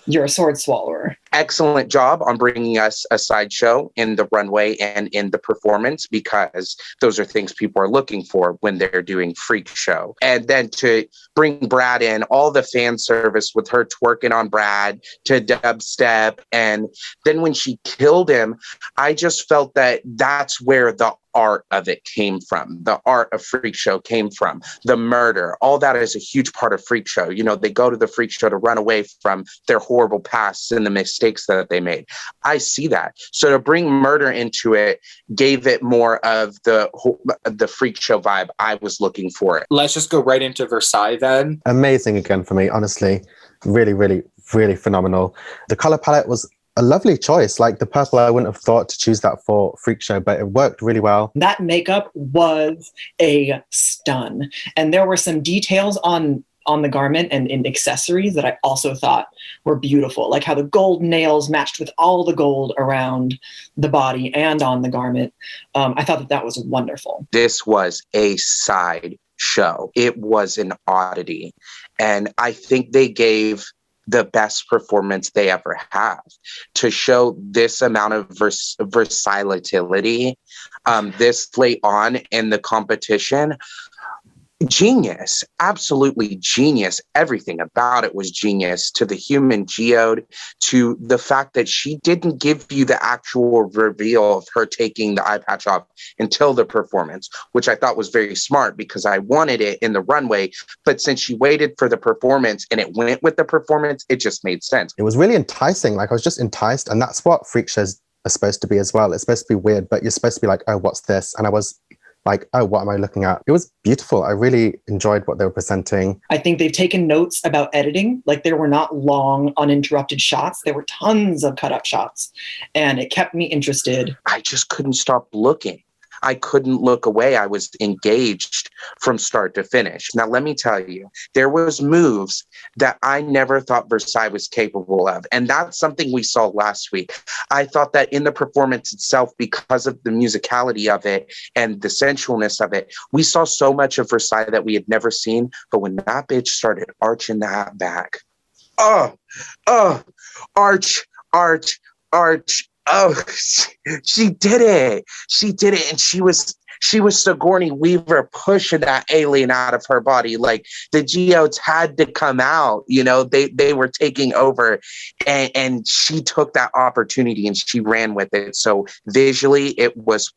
you're a sword swallower. excellent job on bringing us a sideshow in the runway and in the performance, because those are things people are looking for when they're doing freak show. And then to bring Brad in, all the fan service with her twerking on Brad to dubstep. And then when she killed him, I just felt that that's where the art of it came from. The art of freak show came from the murder. All that is a huge part of freak show. You know, they go to the freak show to run away from their horrible pasts and the mistakes that they made. I see that. So to bring murder into it gave it more of the freak show vibe I was looking for. Let's just go right into Versailles then. Amazing again for me, honestly. Really, really, really phenomenal. The color palette was a lovely choice. Like the purple, I wouldn't have thought to choose that for freak show, but it worked really well. That makeup was a stun. And there were some details on the garment and in accessories that I also thought were beautiful, like how the gold nails matched with all the gold around the body and on the garment. I thought that was wonderful. This was a side show. It was an oddity. And I think they gave the best performance they ever have to show this amount of versatility this late on in the competition. Genius, absolutely genius. Everything about it was genius, to the human geode, to the fact that she didn't give you the actual reveal of her taking the eye patch off until the performance, which I thought was very smart because I wanted it in the runway. But since she waited for the performance and it went with the performance, it just made sense. It was really enticing. Like I was just enticed, and that's what freak shows are supposed to be as well. It's supposed to be weird, but you're supposed to be like, oh, what's this? And I was like, oh, what am I looking at? It was beautiful. I really enjoyed what they were presenting. I think they've taken notes about editing. Like there were not long, uninterrupted shots. There were tons of cut up shots, and it kept me interested. I just couldn't stop looking. I couldn't look away. I was engaged from start to finish. Now, let me tell you, there was moves that I never thought Versailles was capable of. And that's something we saw last week. I thought that in the performance itself, because of the musicality of it and the sensualness of it, we saw so much of Versailles that we had never seen. But when that bitch started arching that back, arch. Oh, she did it. She did it. And she was Sigourney Weaver pushing that alien out of her body. Like the geodes had to come out, you know, they were taking over, and she took that opportunity and she ran with it. So visually, it was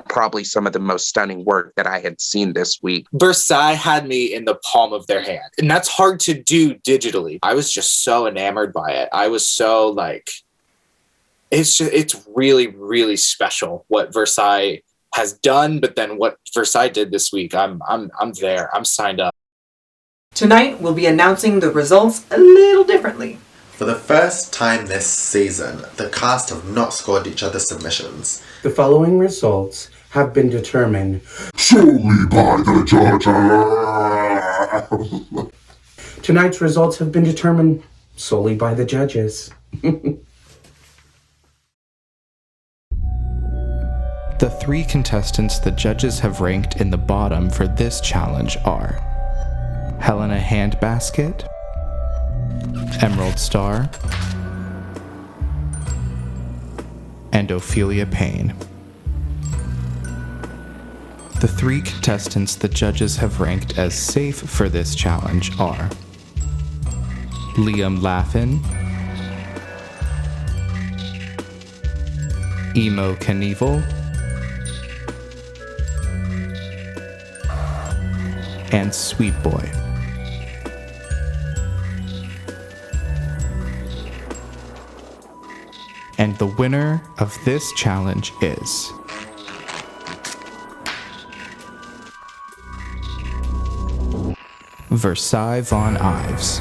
probably some of the most stunning work that I had seen this week. Versailles had me in the palm of their hand, and that's hard to do digitally. I was just so enamored by it. I was so like, it's really, really special what Versailles has done, but then what Versailles did this week, I'm there. I'm signed up. Tonight, we'll be announcing the results a little differently. For the first time this season, the cast have not scored each other's submissions. The following results have been determined solely by the judges. Tonight's results have been determined solely by the judges. The three contestants the judges have ranked in the bottom for this challenge are Helena Handbasket, Emerald Star, and Ophelia Payne. The three contestants the judges have ranked as safe for this challenge are Liam Laughlin, Emo Knievel, and Sweet Boy. And the winner of this challenge is Versailles Von Ives.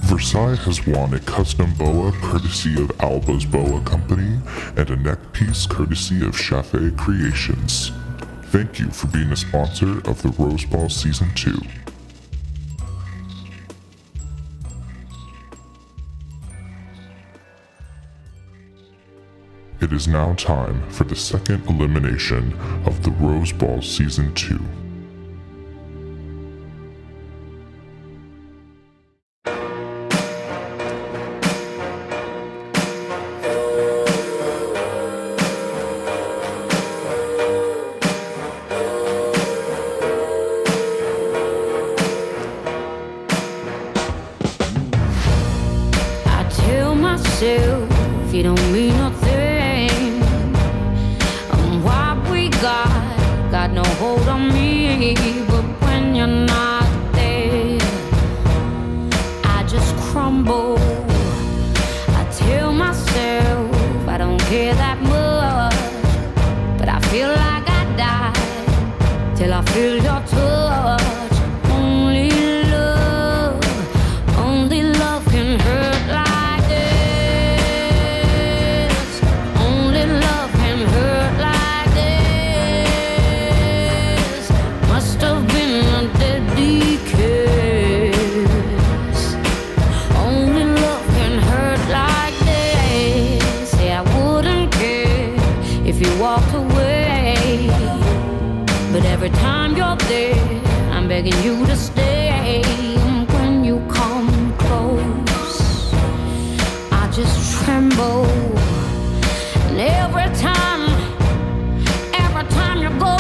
Versailles has won a custom boa courtesy of Alba's Boa Company and a neck piece courtesy of Chafe Creations. Thank you for being a sponsor of the Rose Ball Season 2. It is now time for the second elimination of the Rose Bowl Season 2. I tell myself you don't mean nothing. What we got no hold on me. But when you're not there, I just crumble. I tell myself I don't care that much, but I feel like I die till I feel your touch. Only love can hurt like this. Only love can hurt like this. Must have been a deadly kiss. Only love can hurt like this. Say I wouldn't care if you walked away, but every time you're there, I'm begging you to stay. When you come close, I just tremble. And every time you go,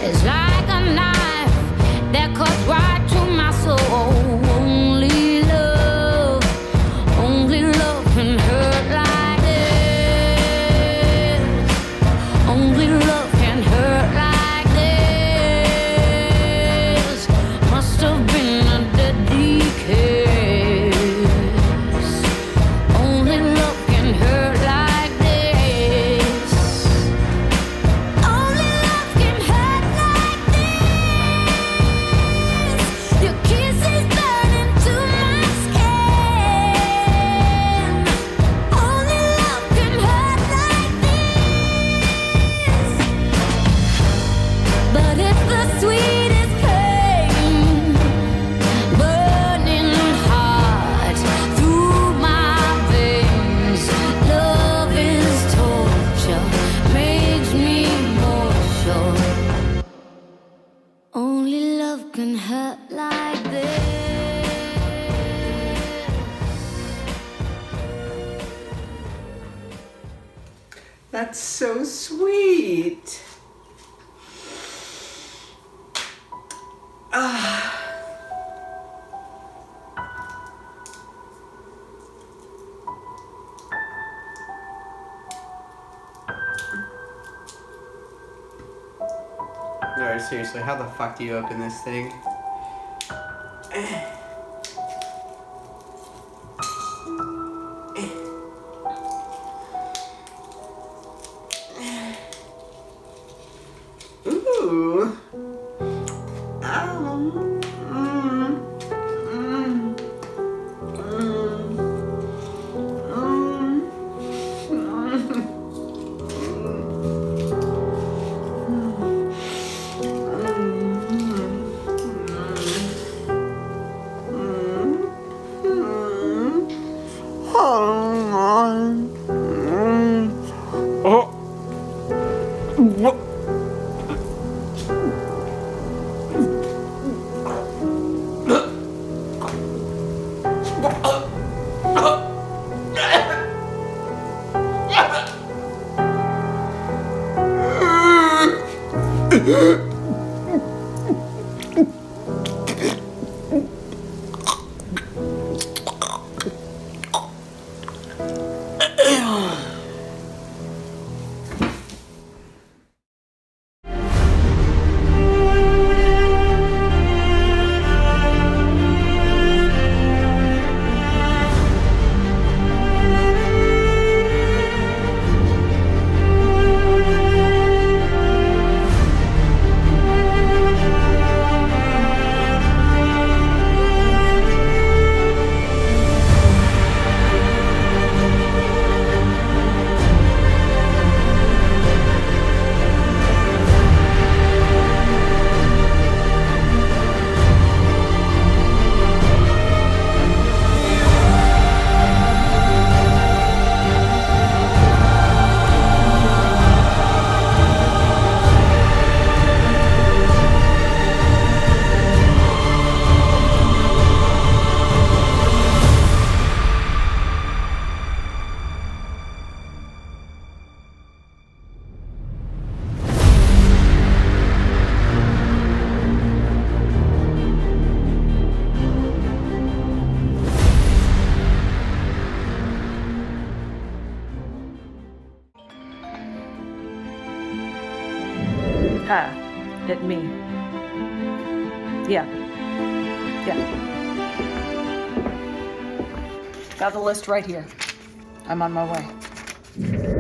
it's like a knife that cuts right to my soul. Only love can hurt like this. Only love can hurt like this. Must have been a deadly kiss. Only love can hurt like this. Only love can hurt like this. Your kisses burn into my skin. Only love can hurt like this. But it's the sweetest pain, burning hot through my veins. Love is torture, makes me more sure. Only love can hurt like this. That's so sweet. Alright, seriously, how the fuck do you open this thing? Ooh. Me. Yeah. Got the list right here. I'm on my way.